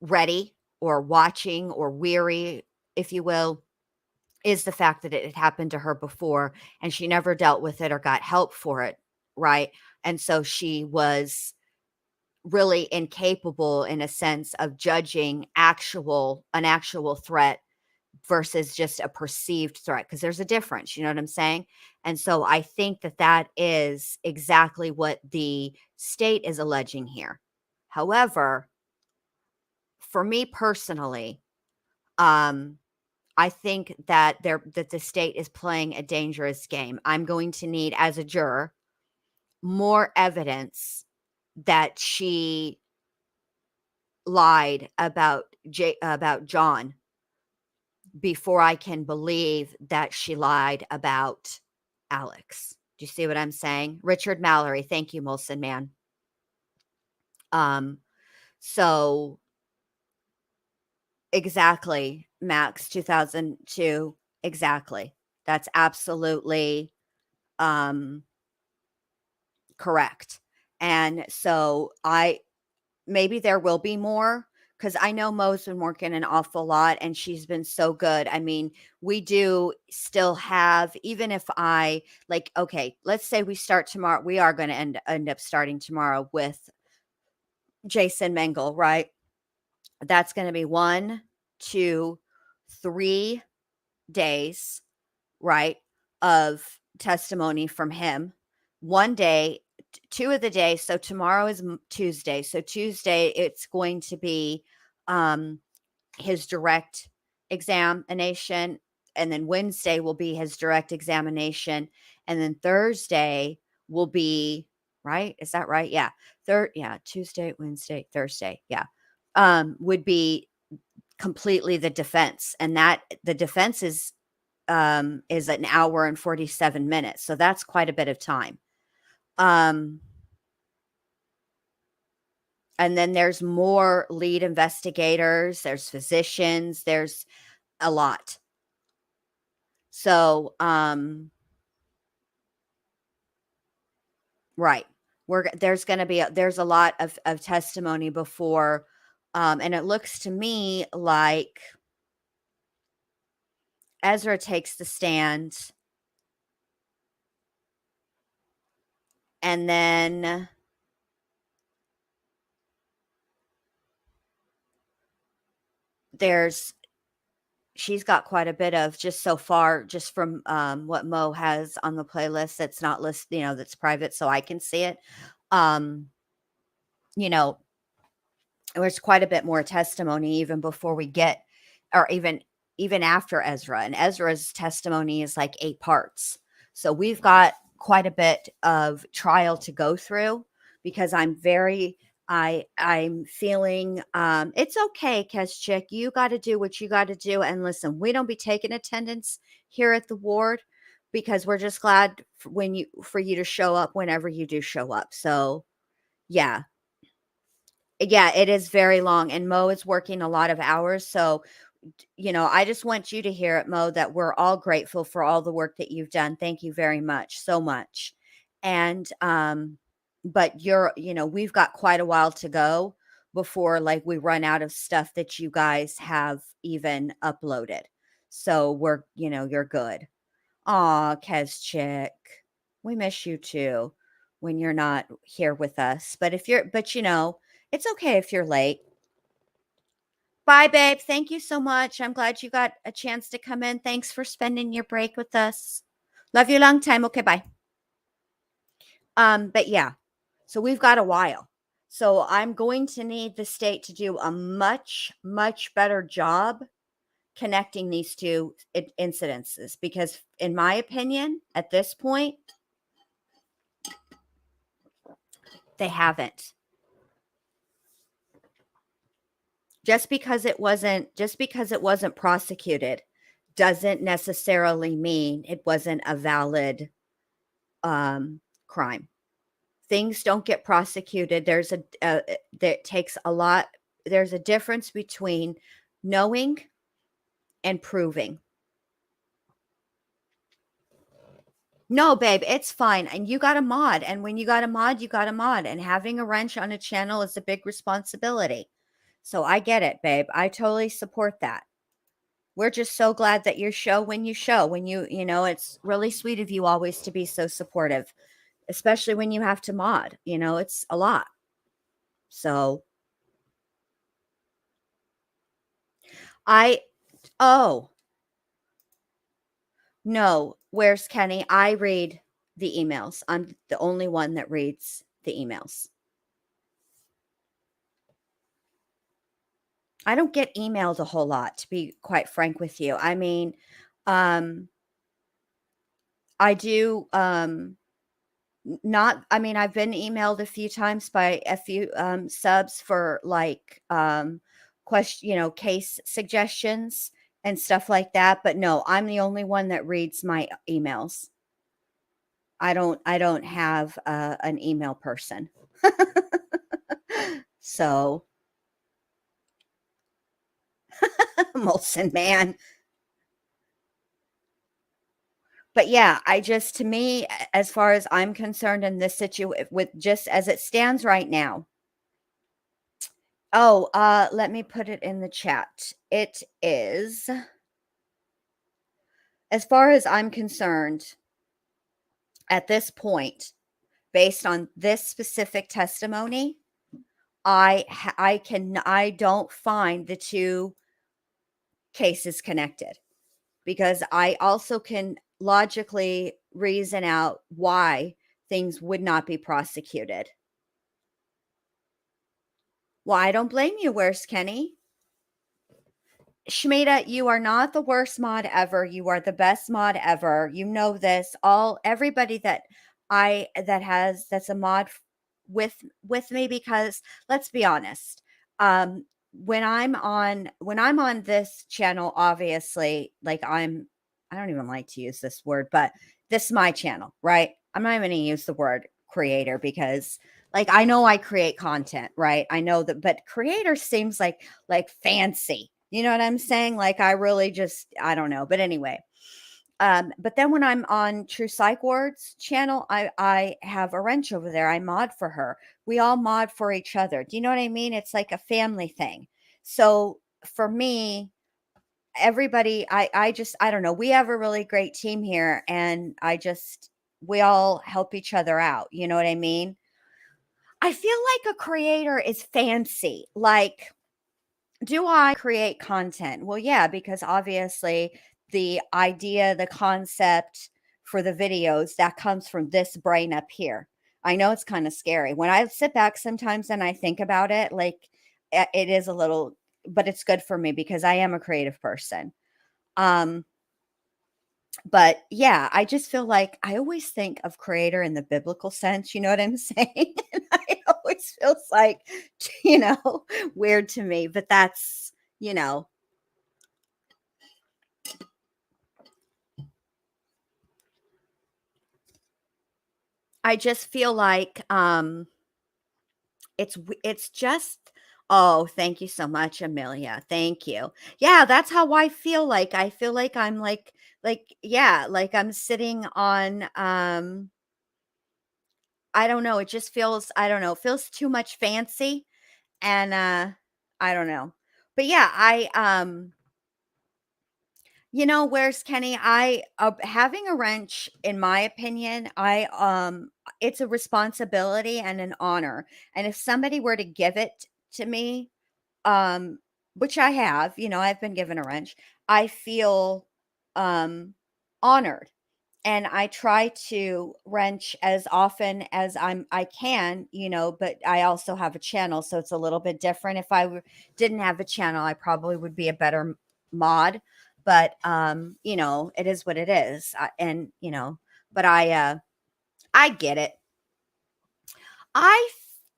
ready or watching or weary, if you will, is the fact that it had happened to her before and she never dealt with it or got help for it, right? And so she was really incapable in a sense of judging an actual threat versus just a perceived threat, because there's a difference, you know what I'm saying? And so I think that that is exactly what the state is alleging here. However, for me personally, I think that the state is playing a dangerous game. I'm going to need, as a juror, more evidence that she lied about John before I can believe that she lied about Alex. Do you see what I'm saying? Richard Mallory, thank you, Molson man. So exactly, Max 2002, exactly. That's absolutely correct. And so maybe there will be more, because I know Mo's been working an awful lot and she's been so good. I mean, we do still have, even if okay, let's say we start tomorrow. We are going to end up starting tomorrow with Jason Mengele, right? That's going to be 1, 2, 3 days, right, of testimony from him. 1 day, 2 of the days. So tomorrow is Tuesday. So Tuesday, it's going to be his direct examination. And then Wednesday will be his direct examination. And then Thursday will be, right? Is that right? Yeah. Tuesday, Wednesday, Thursday. Yeah. Would be completely the defense. And that the defense is an hour and 47 minutes. So that's quite a bit of time. And then there's more lead investigators, there's physicians, there's a lot. So, right. There's going to be, there's a lot of testimony before, and it looks to me like Ezra takes the stand, and then she's got quite a bit of, just so far, just from what Mo has on the playlist that's not listed, that's private, so I can see it. There's quite a bit more testimony even before we get, or even after Ezra. And Ezra's testimony is like 8 parts. So we've got quite a bit of trial to go through, because I'm feeling it's okay, Keschik. You got to do what you got to do. And listen, we don't be taking attendance here at the ward, because we're just glad for you to show up whenever you do show up. So yeah, it is very long, and Mo is working a lot of hours. So, I just want you to hear it, Mo, that we're all grateful for all the work that you've done. Thank you very much, so much. And, but we've got quite a while to go before we run out of stuff that you guys have even uploaded. So you're good. Aw, Kezchik, we miss you too when you're not here with us. But it's okay if you're late. Bye, babe. Thank you so much. I'm glad you got a chance to come in. Thanks for spending your break with us. Love you long time. Okay, bye. But yeah, so we've got a while. So I'm going to need the state to do a much, much better job connecting these two incidences, because in my opinion, at this point, they haven't. Just because it wasn't prosecuted doesn't necessarily mean it wasn't a valid crime. Things don't get prosecuted. That takes a lot. There's a difference between knowing and proving. No, babe, it's fine. And you got a mod. And when you got a mod, you got a mod. And having a wrench on a channel is a big responsibility. So I get it, babe. I totally support that. We're just so glad that you show, when it's really sweet of you always to be so supportive, especially when you have to mod. It's a lot. So oh, no, where's Kenny? I read the emails. I'm the only one that reads the emails. I don't get emailed a whole lot, to be quite frank with you. I mean, I do, not, I mean, I've been emailed a few times by a few subs for like case suggestions and stuff like that. But no, I'm the only one that reads my emails. I don't have an email person. So Molson man. But yeah, to me, as far as I'm concerned in this situation, with just as it stands right now. Oh, let me put it in the chat. It is, as far as I'm concerned, at this point, based on this specific testimony, I don't find the two cases connected, because I also can logically reason out why things would not be prosecuted. Well, I don't blame you. Where's Kenny? Shmita, you are not the worst mod ever. You are the best mod ever. You know this. Everybody that's a mod with me, because let's be honest. When I'm on this channel, obviously, like I don't even like to use this word, but this is my channel, right? I'm not even going to use the word creator, because like I know I create content, right? I know that, but creator seems like fancy. You know what I'm saying? Like I really just, I don't know. But anyway, but then when I'm on True Psych Ward's channel, I have a wrench over there. I mod for her. We all mod for each other. Do you know what I mean? It's like a family thing. So for me, everybody, I don't know. We have a really great team here, and we all help each other out. You know what I mean? I feel like a creator is fancy. Like, do I create content? Well, yeah, because obviously the idea, the concept for the videos, that comes from this brain up here. I know it's kind of scary. When I sit back sometimes and I think about it, like it is a little, but it's good for me because I am a creative person. But yeah, I just feel like I always think of creator in the biblical sense. You know what I'm saying? And it always feels like, weird to me, but that's, I just feel like, it's just, oh, thank you so much, Amelia. Thank you. Yeah, that's how I feel like. I feel like I'm yeah, like I'm sitting on, I don't know. It just feels, I don't know, feels too much fancy. And, I don't know. But yeah, where's Kenny? Having a wrench, in my opinion, it's a responsibility and an honor. And if somebody were to give it to me, um, which I have, I've been given a wrench, I feel, honored. And I try to wrench as often as I can, but I also have a channel, so it's a little bit different. If didn't have a channel, I probably would be a better mod, but it is what it is. And but I get it.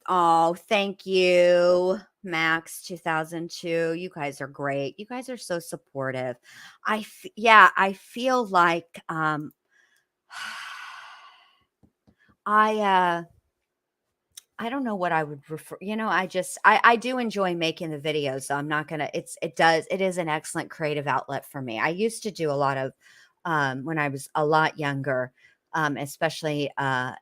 Oh, thank you, Max 2002. You guys are great. You guys are so supportive. Yeah, I feel like I don't know what I would refer, I do enjoy making the videos. So I'm not gonna, it is an excellent creative outlet for me. I used to do a lot of, when I was a lot younger, especially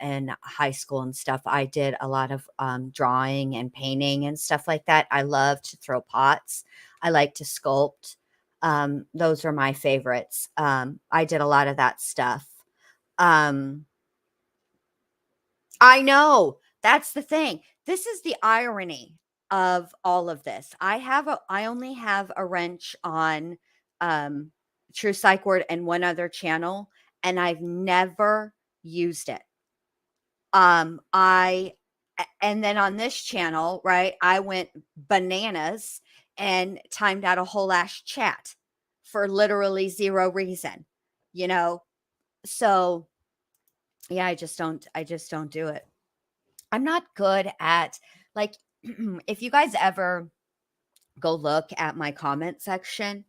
in high school and stuff, I did a lot of drawing and painting and stuff like that. I love to throw pots. I like to sculpt. Those are my favorites. I did a lot of that stuff. I know. That's the thing. this is the irony of all of this. I only have a wrench on True Psych Word and one other channel, and I've never used it. And then on this channel, right, I went bananas and timed out a whole ass chat for literally zero reason, you know? So yeah, I just don't do it. I'm not good at, like, if you guys ever go look at my comment section,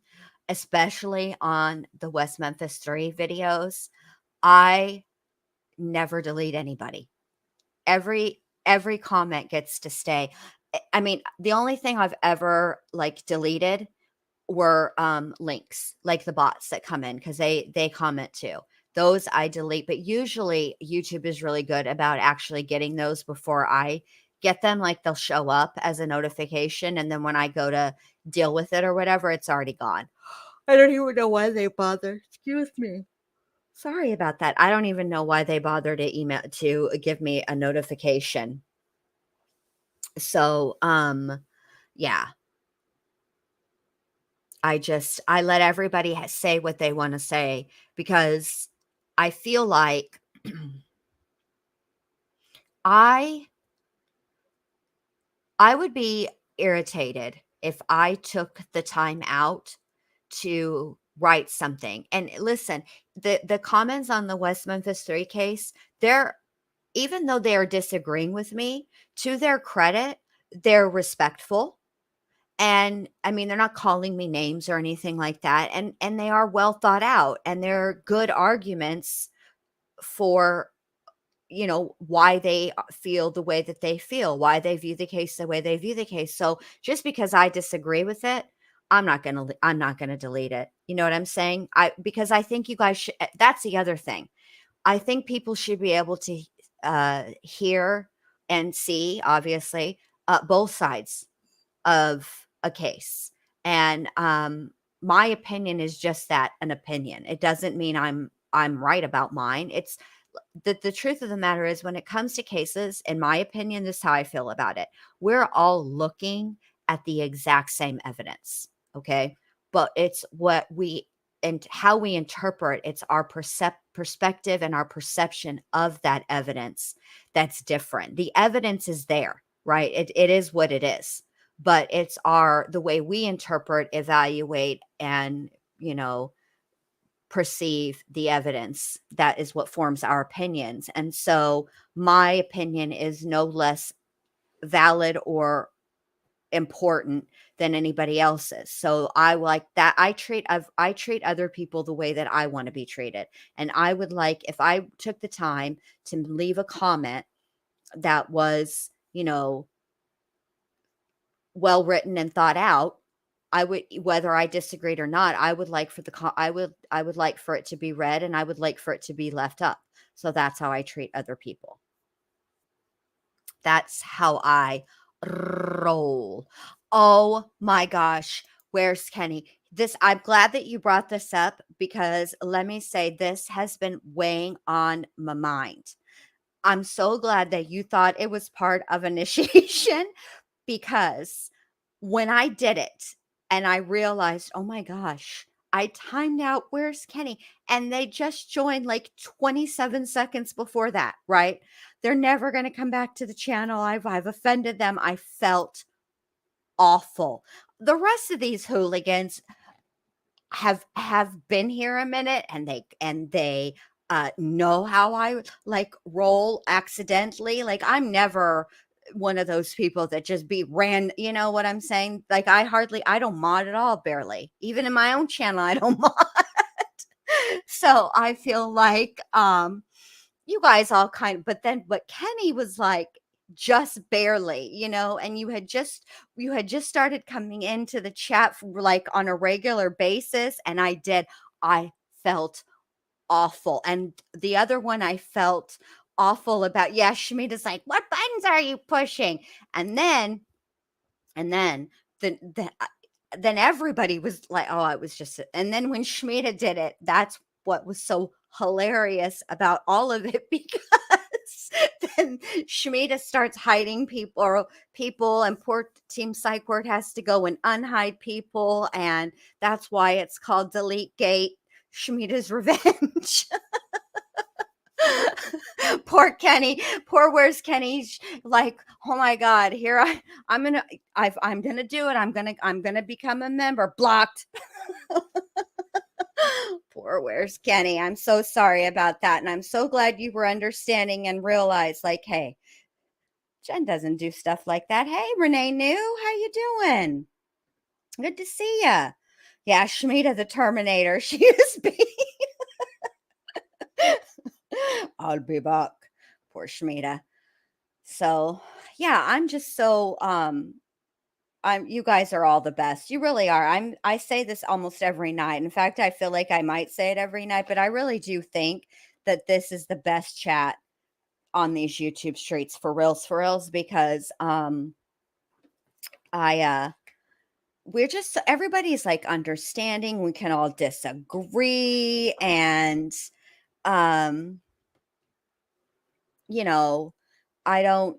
especially on the West Memphis 3 videos, I never delete anybody. Every comment gets to stay. I mean, the only thing I've ever like deleted were links, like the bots that come in because they comment too. Those I delete, but usually YouTube is really good about actually getting those before I get them. Like they'll show up as a notification, and then when I go to deal with it or whatever, it's already gone. I don't even know why they bother. Excuse me. Sorry about that. I don't even know why they bother to email to give me a notification. So, yeah. I let everybody say what they want to say because I feel like I would be irritated if I took the time out to write something. And listen, the comments on the West Memphis 3 case, they're, even though they are disagreeing with me, to their credit, they're respectful. And I mean, they're not calling me names or anything like that. And they are well thought out, and they're good arguments for, you know, why they feel the way that they feel, why they view the case the way they view the case. So just because I disagree with it, I'm not going to delete it. You know what I'm saying? Because I think you guys should, that's the other thing. I think people should be able to hear and see, obviously, both sides of a case. And my opinion is just that, an opinion. It doesn't mean I'm right about mine. It's the truth of the matter is, when it comes to cases, in my opinion, this is how I feel about it. We're all looking at the exact same evidence, okay? But it's what we and how we interpret, it's our perspective and our perception of that evidence that's different. The evidence is there, right? It is what it is, but it's the way we interpret, evaluate, and, you know, perceive the evidence that is what forms our opinions. And so my opinion is no less valid or important than anybody else's. So I like that. I treat other people the way that I want to be treated. And I would like, if I took the time to leave a comment that was, you know, well written and thought out, I would, whether I disagreed or not, I would like for I would like for it to be read, and I would like for it to be left up. So that's how I treat other people. That's how I roll. Oh my gosh, where's Kenny? I'm glad that you brought this up, because let me say, this has been weighing on my mind. I'm so glad that you thought it was part of initiation, because when I did it and I realized, oh my gosh, I timed out, where's Kenny? And they just joined like 27 seconds before that, right? They're never going to come back to the channel. I've offended them. I felt awful. The rest of these hooligans have been here a minute, and they know how I like roll accidentally. Like, I'm never one of those people that just you know what I'm saying? Like, I don't mod at all, barely. Even in my own channel, I don't mod. So I feel like you guys all but Kenny was like just barely, you know, and you had just started coming into the chat like on a regular basis, and I felt awful. And the other one I felt awful about, yeah, Shmita's like, what buttons are you pushing? And then the then everybody was like, oh, I was just, and then when Shmita did it, that's what was so hilarious about all of it, because then Schmida starts hiding people, and poor Team Psych Ward has to go and unhide people, and that's why it's called Delete Gate, Schmida's Revenge. Poor Kenny, poor where's Kenny? Like, oh my God, I'm gonna do it. I'm gonna become a member. Blocked. Poor where's Kenny. I'm so sorry about that, and I'm so glad you were understanding and realized, like, hey, Jen doesn't do stuff like that. Hey, Renee New, how you doing? Good to see ya. Yeah, Shmita the Terminator. She is being. I'll be back. Poor Shmita. So yeah, I'm just so you guys are all the best. You really are. I say this almost every night. In fact, I feel like I might say it every night, but I really do think that this is the best chat on these YouTube streets for reals, because we're just, everybody's like understanding. We can all disagree, and you know, I don't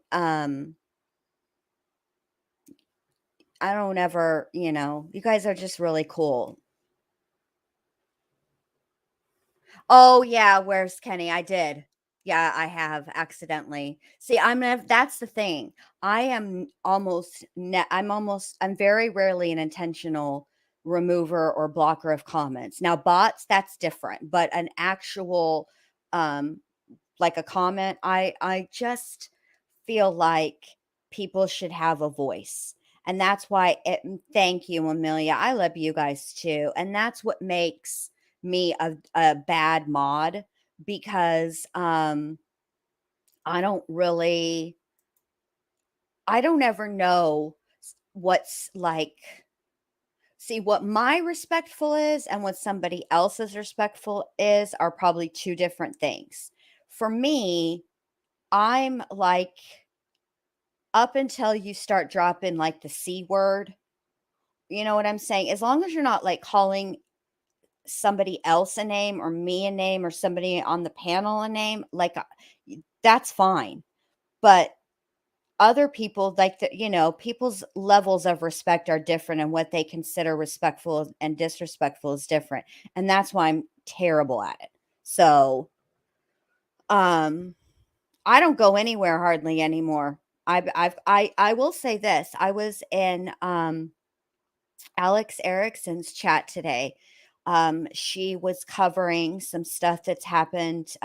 ever, you guys are just really cool. Oh yeah, where's Kenny? I did. Yeah, I have accidentally. See, that's the thing. I'm very rarely an intentional remover or blocker of comments. Now bots, that's different, but an actual like a comment, I just feel like people should have a voice. And that's why thank you, Amelia. I love you guys too. And that's what makes me a bad mod, because I don't ever know what's like, see, what my respectful is and what somebody else's respectful is are probably two different things. For me, I'm like, up until you start dropping like the C word, you know what I'm saying? As long as you're not like calling somebody else a name or me a name or somebody on the panel a name, like that's fine. But other people, like people's levels of respect are different, and what they consider respectful and disrespectful is different. And that's why I'm terrible at it. So, I don't go anywhere hardly anymore. I will say this. I was in Alex Erickson's chat today. She was covering some stuff that's happened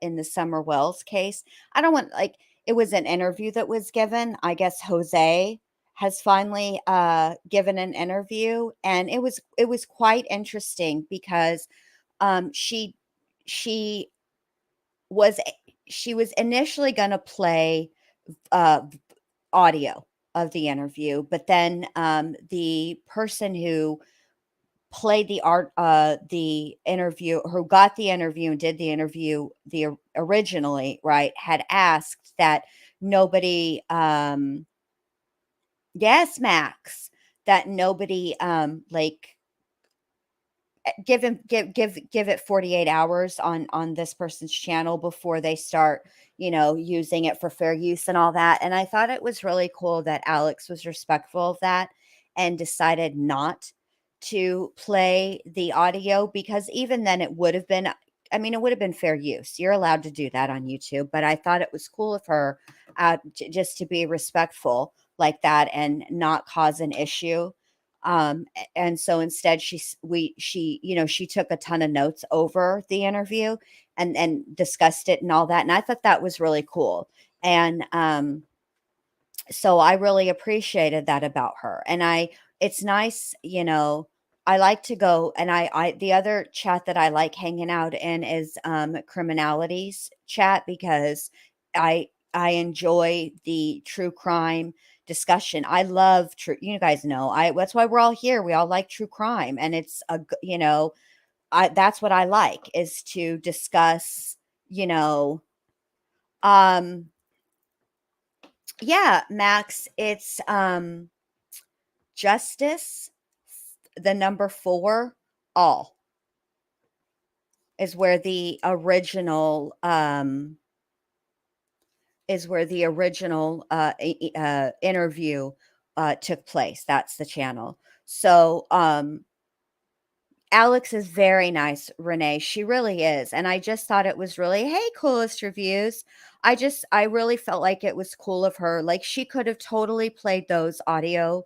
in the Summer Wells case. I don't want, like, it was an interview that was given. I guess Jose has finally given an interview, and it was quite interesting, because she was she was initially going to play uh, audio of the interview, but then the person who played the interview, who got the interview and did the interview originally, right, had asked that nobody, yes, Max, that nobody like give it 48 hours on this person's channel before they start using it for fair use and all that. And I thought it was really cool that Alex was respectful of that and decided not to play the audio, because even then it would have been, I mean, it would have been fair use. You're allowed to do that on YouTube, but I thought it was cool of her just to be respectful like that and not cause an issue. And so instead she took a ton of notes over the interview and discussed it and all that. And I thought that was really cool. And so I really appreciated that about her. And it's nice, I like to go, and the other chat that I like hanging out in is criminalities chat, because I enjoy the true crime discussion. I love true, you guys know, that's why we're all here. We all like true crime, and it's that's what I like, is to discuss, yeah, Max, it's justice, the number 4, all is where the original is where the original interview took place. That's the channel. So Alex is very nice, Renee. She really is. And I just thought it was really, hey, coolest reviews. I really felt like it was cool of her. Like she could have totally played those audio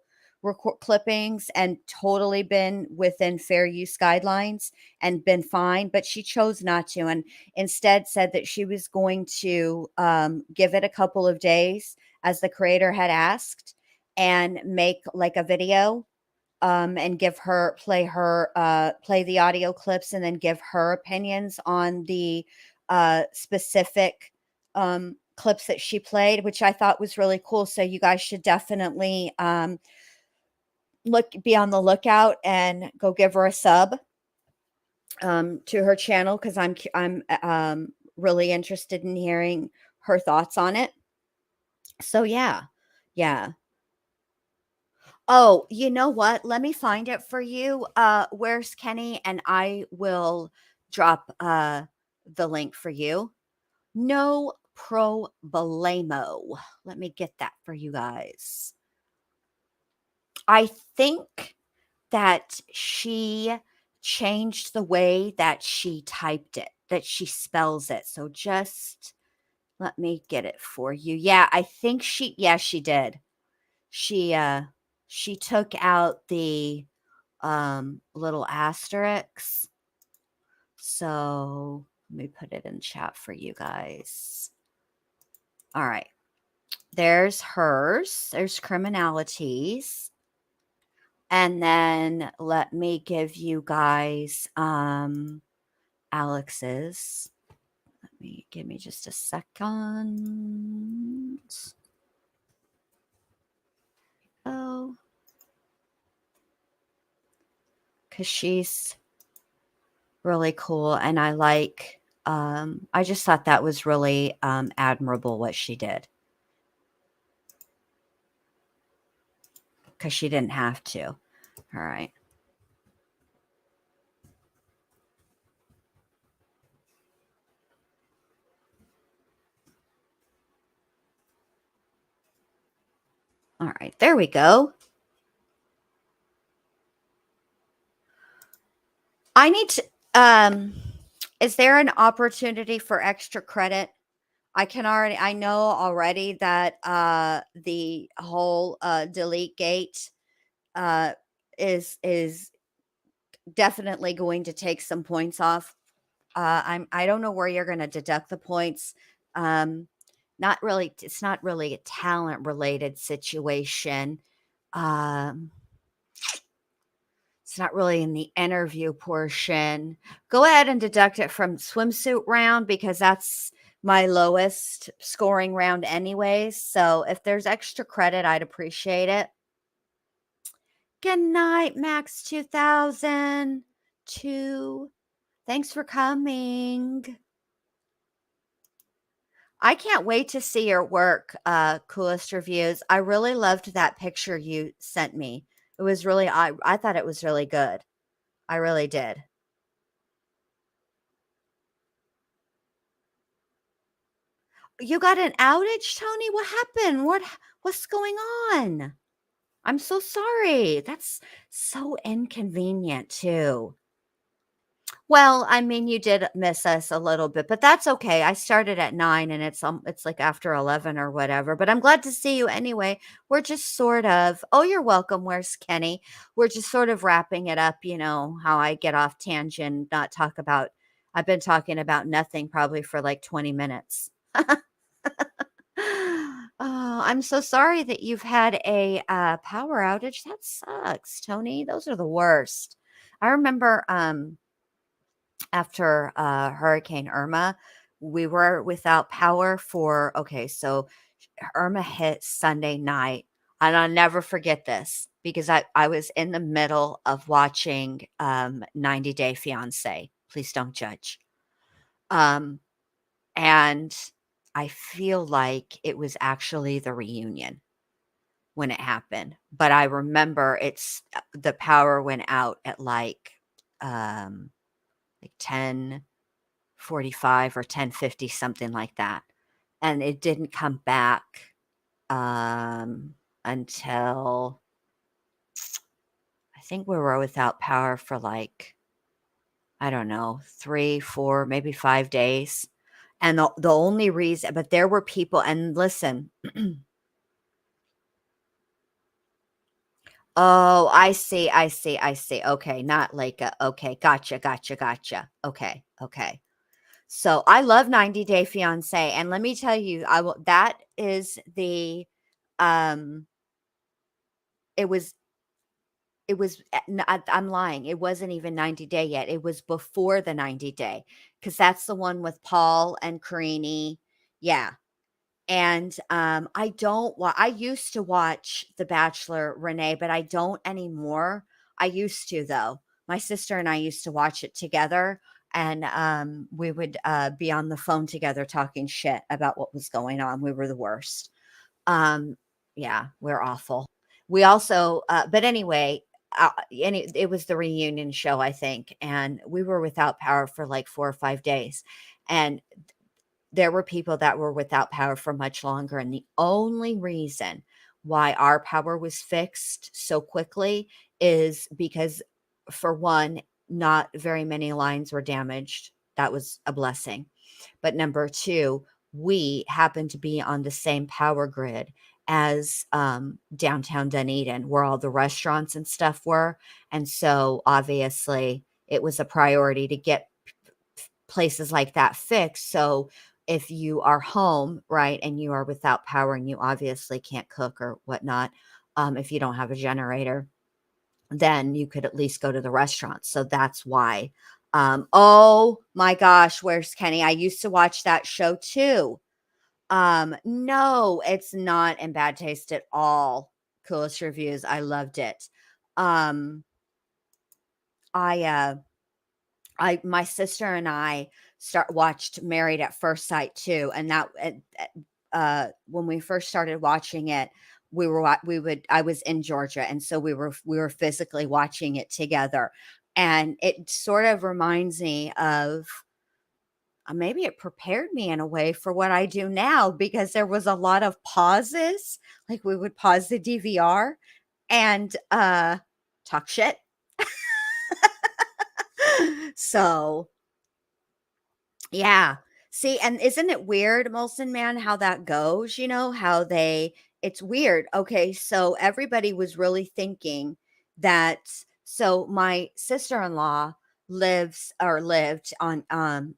clippings and totally been within fair use guidelines and been fine, but she chose not to. And instead said that she was going to give it a couple of days as the creator had asked and make like a video and play the audio clips and then give her opinions on the specific clips that she played, which I thought was really cool. So you guys should definitely be on the lookout and go give her a sub to her channel, because I'm really interested in hearing her thoughts on it. So yeah. Oh, you know what? Let me find it for you. Where's Kenny? And I will drop the link for you. No problemo. Let me get that for you guys. I think that she changed the way that she typed it, that she spells it. So just let me get it for you. Yeah, I think she did. She took out the little asterisks. So let me put it in chat for you guys. All right. There's hers. There's criminalities. And then let me give you guys Alex's. Give me just a second. Oh. Because she's really cool. And I like, I just thought that was really admirable what she did. Because she didn't have to. All right. All right, there we go. I need to, is there an opportunity for extra credit? I know already that the whole delete gate is definitely going to take some points off. I don't know where you're going to deduct the points. Not really. It's not really a talent related situation. It's not really in the interview portion. Go ahead and deduct it from swimsuit round, because that's my lowest scoring round anyways. So if there's extra credit, I'd appreciate it. Good night, Max 2002. Thanks for coming. I can't wait to see your work, coolest reviews. I really loved that picture you sent me. It was really, I thought it was really good. I really did. You got an outage, Tony? What happened? What's going on? I'm so sorry. That's so inconvenient too. Well, I mean, you did miss us a little bit, but that's okay. I started at 9 and it's like after 11 or whatever, but I'm glad to see you anyway. We're just sort of, oh, you're welcome. Where's Kenny? We're just sort of wrapping it up. You know how I get off tangent, I've been talking about nothing probably for like 20 minutes. Oh, I'm so sorry that you've had a power outage. That sucks, Tony. Those are the worst. I remember after Hurricane Irma, we were without power so Irma hit Sunday night, and I'll never forget this because I was in the middle of watching 90 Day Fiance. Please don't judge. And I feel like it was actually the reunion when it happened, but I remember the power went out at like 10:45 or 10:50, something like that. and it didn't come back until I think we were without power for like, I don't know, 3, 4, maybe 5 days. And the only reason, but there were people, and listen, oh, I see, I see, I see. Okay, not like okay, gotcha, gotcha, gotcha. Okay, okay. So I love 90 Day Fiance, and let me tell you, I will. That is the, um, it was, I'm lying. It wasn't even 90 day yet. It was before the 90 day, because that's the one with Paul and Carini. Yeah. And I used to watch The Bachelor, Renee, but I don't anymore. I used to, though. My sister and I used to watch it together, and we would be on the phone together talking shit about what was going on. We were the worst. Um, yeah, we're awful. We also, but anyway, it was the reunion show, I think, and we were without power for like 4 or 5 days, and there were people that were without power for much longer. And the only reason why our power was fixed so quickly is because, for one, not very many lines were damaged. That was a blessing. But number two, we happened to be on the same power grid as downtown Dunedin, where all the restaurants and stuff were. And so obviously it was a priority to get places like that fixed. So if you are home, right, and you are without power and you obviously can't cook or whatnot, if you don't have a generator, then you could at least go to the restaurant. So that's why. Oh my gosh, where's Kenny? I used to watch that show too. No, it's not in bad taste at all. Coolest reviews. I loved it. Um, my sister and I watched Married at First Sight too, and that when we first started watching it, I was in Georgia, and so we were physically watching it together, and it sort of reminds me of, maybe it prepared me in a way for what I do now, because there was a lot of pauses, like we would pause the DVR and talk shit. So yeah. See, and isn't it weird, Molson Man, how that goes? How it's weird. Okay, so everybody was really thinking that, so my sister-in-law lived on,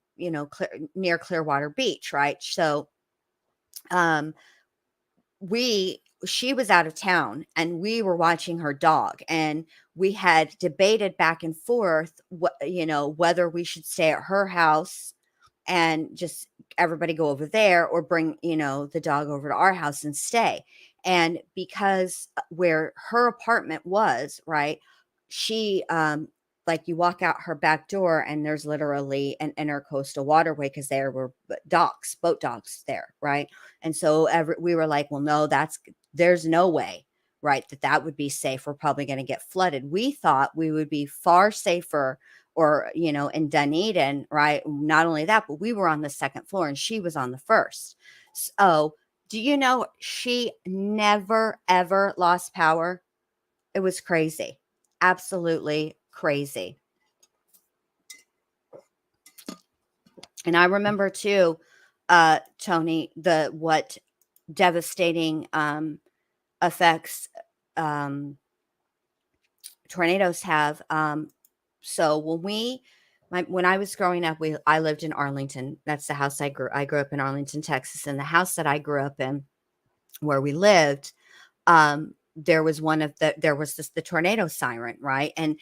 near Clearwater Beach, right? So, um, she was out of town, and we were watching her dog, and we had debated back and forth, whether we should stay at her house and just everybody go over there, or bring, the dog over to our house and stay. And because where her apartment was, right, she, like, you walk out her back door and there's literally an intercoastal waterway, because there were boat docks there, right? And so we were like, well, no, there's no way, right, that would be safe. We're probably going to get flooded. We thought we would be far safer, or, in Dunedin, right? Not only that, but we were on the second floor and she was on the first. So, do you know, she never, ever lost power? It was crazy. Absolutely crazy. And I remember too, Tony, what devastating effects tornadoes have. So when I was growing up, I lived in Arlington. That's the house I grew up in Arlington, Texas. And the house that I grew up in, where we lived, there was the tornado siren, right? And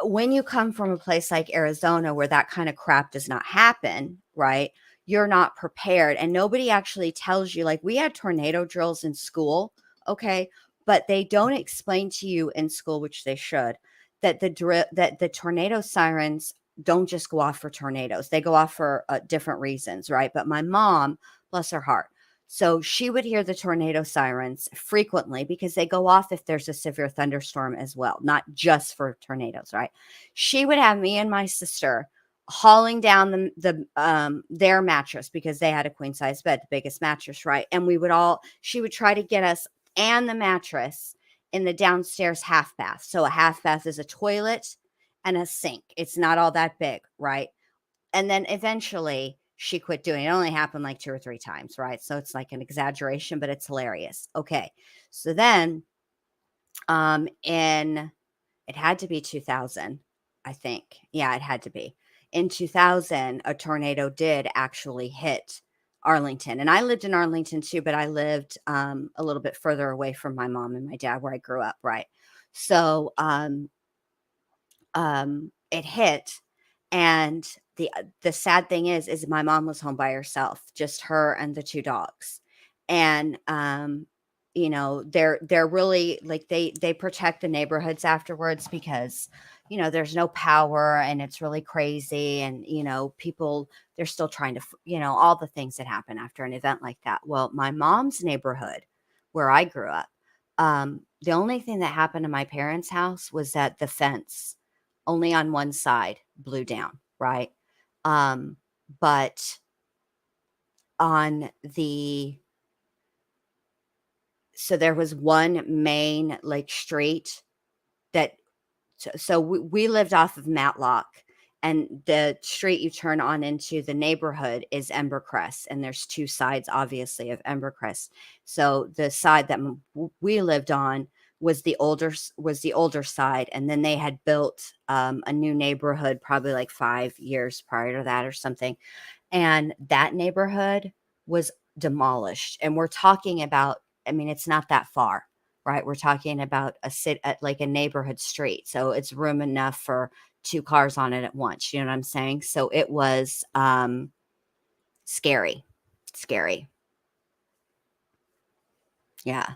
when you come from a place like Arizona, where that kind of crap does not happen, right, you're not prepared, and nobody actually tells you. Like, we had tornado drills in school, okay, but they don't explain to you in school, which they should, that the tornado sirens don't just go off for tornadoes. They go off for different reasons, right? But my mom, bless her heart, so she would hear the tornado sirens frequently, because they go off if there's a severe thunderstorm as well, not just for tornadoes, right? She would have me and my sister hauling down their mattress, because they had a queen size bed, the biggest mattress, right? And she would try to get us and the mattress in the downstairs half bath. So a half bath is a toilet and a sink. It's not all that big, right? And then eventually she quit doing it. It only happened like 2 or 3 times, right? So it's like an exaggeration, but it's hilarious. Okay. So then it had to be 2000, I think. Yeah, it had to be. In 2000, a tornado did actually hit Arlington. And I lived in Arlington too, but I lived a little bit further away from my mom and my dad where I grew up, right? So it hit, and the sad thing is my mom was home by herself, just her and the 2 dogs. And they're really like, they protect the neighborhoods afterwards, because there's no power and it's really crazy, and people, they're still trying to all the things that happen after an event like that. Well, my mom's neighborhood where I grew up, the only thing that happened to my parents' house was that the fence only on one side blew down, right? But on so there was one main like street that, so we lived off of Matlock, and the street you turn on into the neighborhood is Embercrest, and there's 2 sides, obviously, of Embercrest. So the side that we lived on was the older side, and then they had built a new neighborhood probably like 5 years prior to that or something, and that neighborhood was demolished. And we're talking about, I mean, it's not that far, right? We're talking about like a neighborhood street. So it's room enough for 2 cars on it at once. You know what I'm saying? So it was scary. Yeah.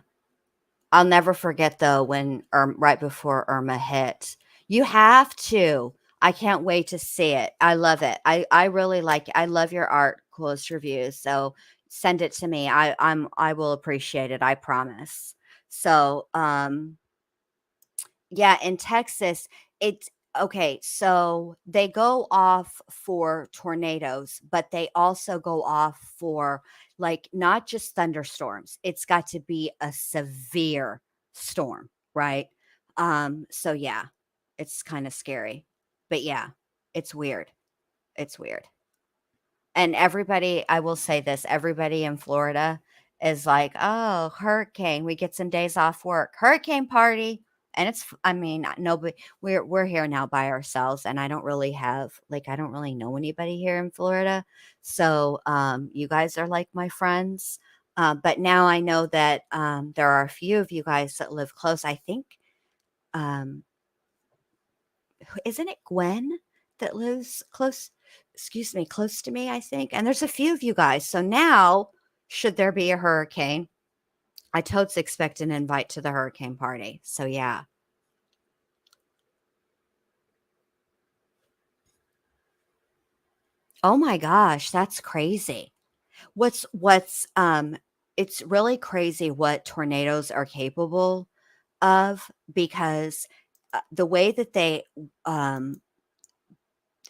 I'll never forget though, when right before Irma hit. You have to. I can't wait to see it. I love it. I really like it. I love your art, Coolest Reviews. So send it to me. I will appreciate it. I promise. So yeah, in Texas, it's okay. So they go off for tornadoes, but they also go off for like not just thunderstorms. It's got to be a severe storm, right? So yeah, it's kind of scary. But yeah, it's weird. It's weird. And everybody, I will say this, everybody in Florida is like, "Oh, hurricane, we get some days off work. Hurricane party." And I mean, nobody, we're here now by ourselves, and I don't really know anybody here in Florida. So, you guys are like my friends. But now I know that there are a few of you guys that live close. I think, um, isn't it Gwen that lives close? Excuse me, close to me, I think. And there's a few of you guys. So now, should there be a hurricane, I totes expect an invite to the hurricane party. So yeah. Oh my gosh, that's crazy. What's it's really crazy what tornadoes are capable of, because the way that um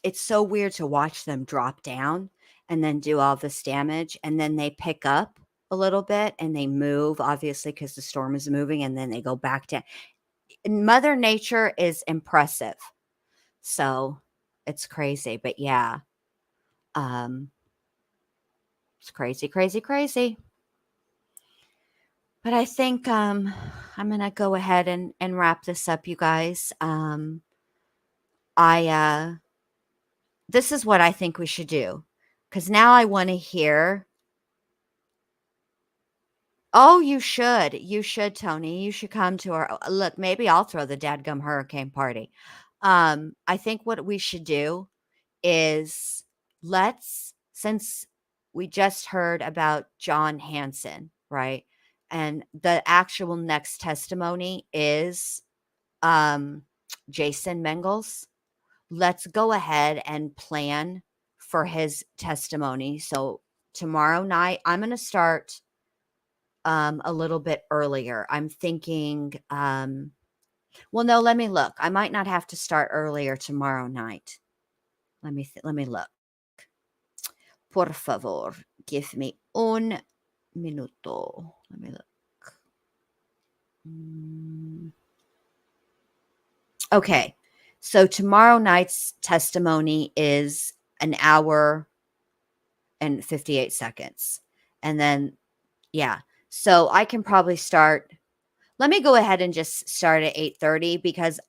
it's so weird to watch them drop down and then do all this damage, and then they pick up a little bit and they move, obviously, because the storm is moving, and then they go back down. Mother Nature is impressive. So it's crazy. But yeah, it's crazy, crazy, crazy. But I think I'm gonna go ahead and wrap this up, you guys. I This is what I think we should do, because now I want to hear. Oh, you should. You should, Tony. You should come to our look. Maybe I'll throw the dadgum hurricane party. I think what we should do is, since we just heard about John Hanson, right? And the actual next testimony is Jason Mengele. Let's go ahead and plan for his testimony. So tomorrow night, I'm going to start a little bit earlier. I'm thinking, well, no, let me look. I might not have to start earlier tomorrow night. Let me look. Por favor, give me un minuto. Let me look. Okay. So tomorrow night's testimony is an hour and 58 seconds. And then, yeah. So I can probably start. Let me go ahead and just start at 8:30 because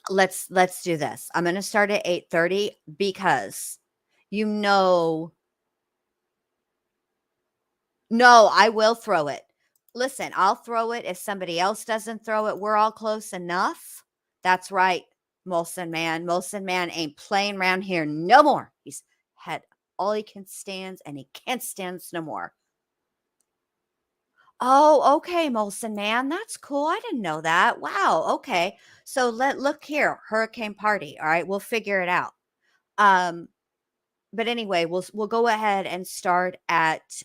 let's do this. I'm going to start at 8:30 because no, I will throw it. Listen, I'll throw it if somebody else doesn't throw it. We're all close enough. That's right, Molson Man. Molson Man ain't playing around here no more. He's had all he can stand and he can't stand no more. Oh, okay, Molson Man. That's cool. I didn't know that. Wow. Okay. So look here, hurricane party. All right, we'll figure it out. But anyway, we'll go ahead and start at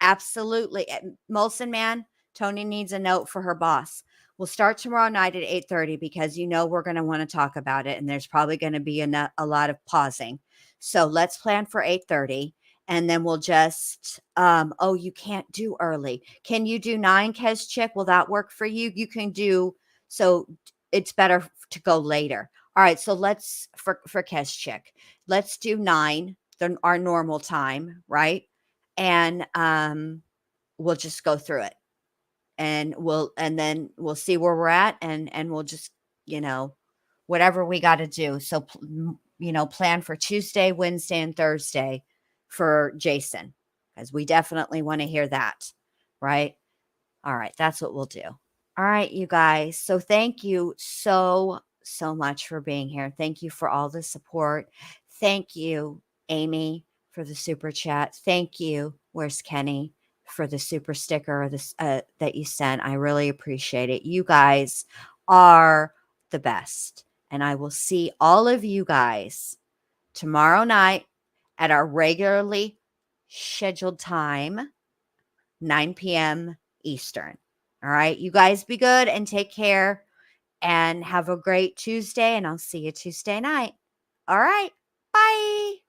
absolutely Molson Man. Tony needs a note for her boss. We'll start tomorrow night at 8:30 because we're going to want to talk about it, and there's probably going to be a lot of pausing. So let's plan for 8:30, and then we'll just. Oh, you can't do early. Can you do 9, Kez Chick? Will that work for you? You can do. So it's better to go later. All right. So let's for Kez Chick. Let's do 9, our normal time, right? And we'll just go through it, and then we'll see where we're at, and we'll just whatever we got to do. So plan for Tuesday, Wednesday, and Thursday for Jason, because we definitely want to hear that, right? All right, that's what we'll do. All right, you guys. So thank you so much for being here. Thank you for all the support. Thank you, Amy, for the super chat. Thank you, where's Kenny, for the super sticker that you sent. I really appreciate it. You guys are the best. And I will see all of you guys tomorrow night at our regularly scheduled time, 9 p.m. Eastern. All right. You guys be good and take care and have a great Tuesday. And I'll see you Tuesday night. All right. Bye.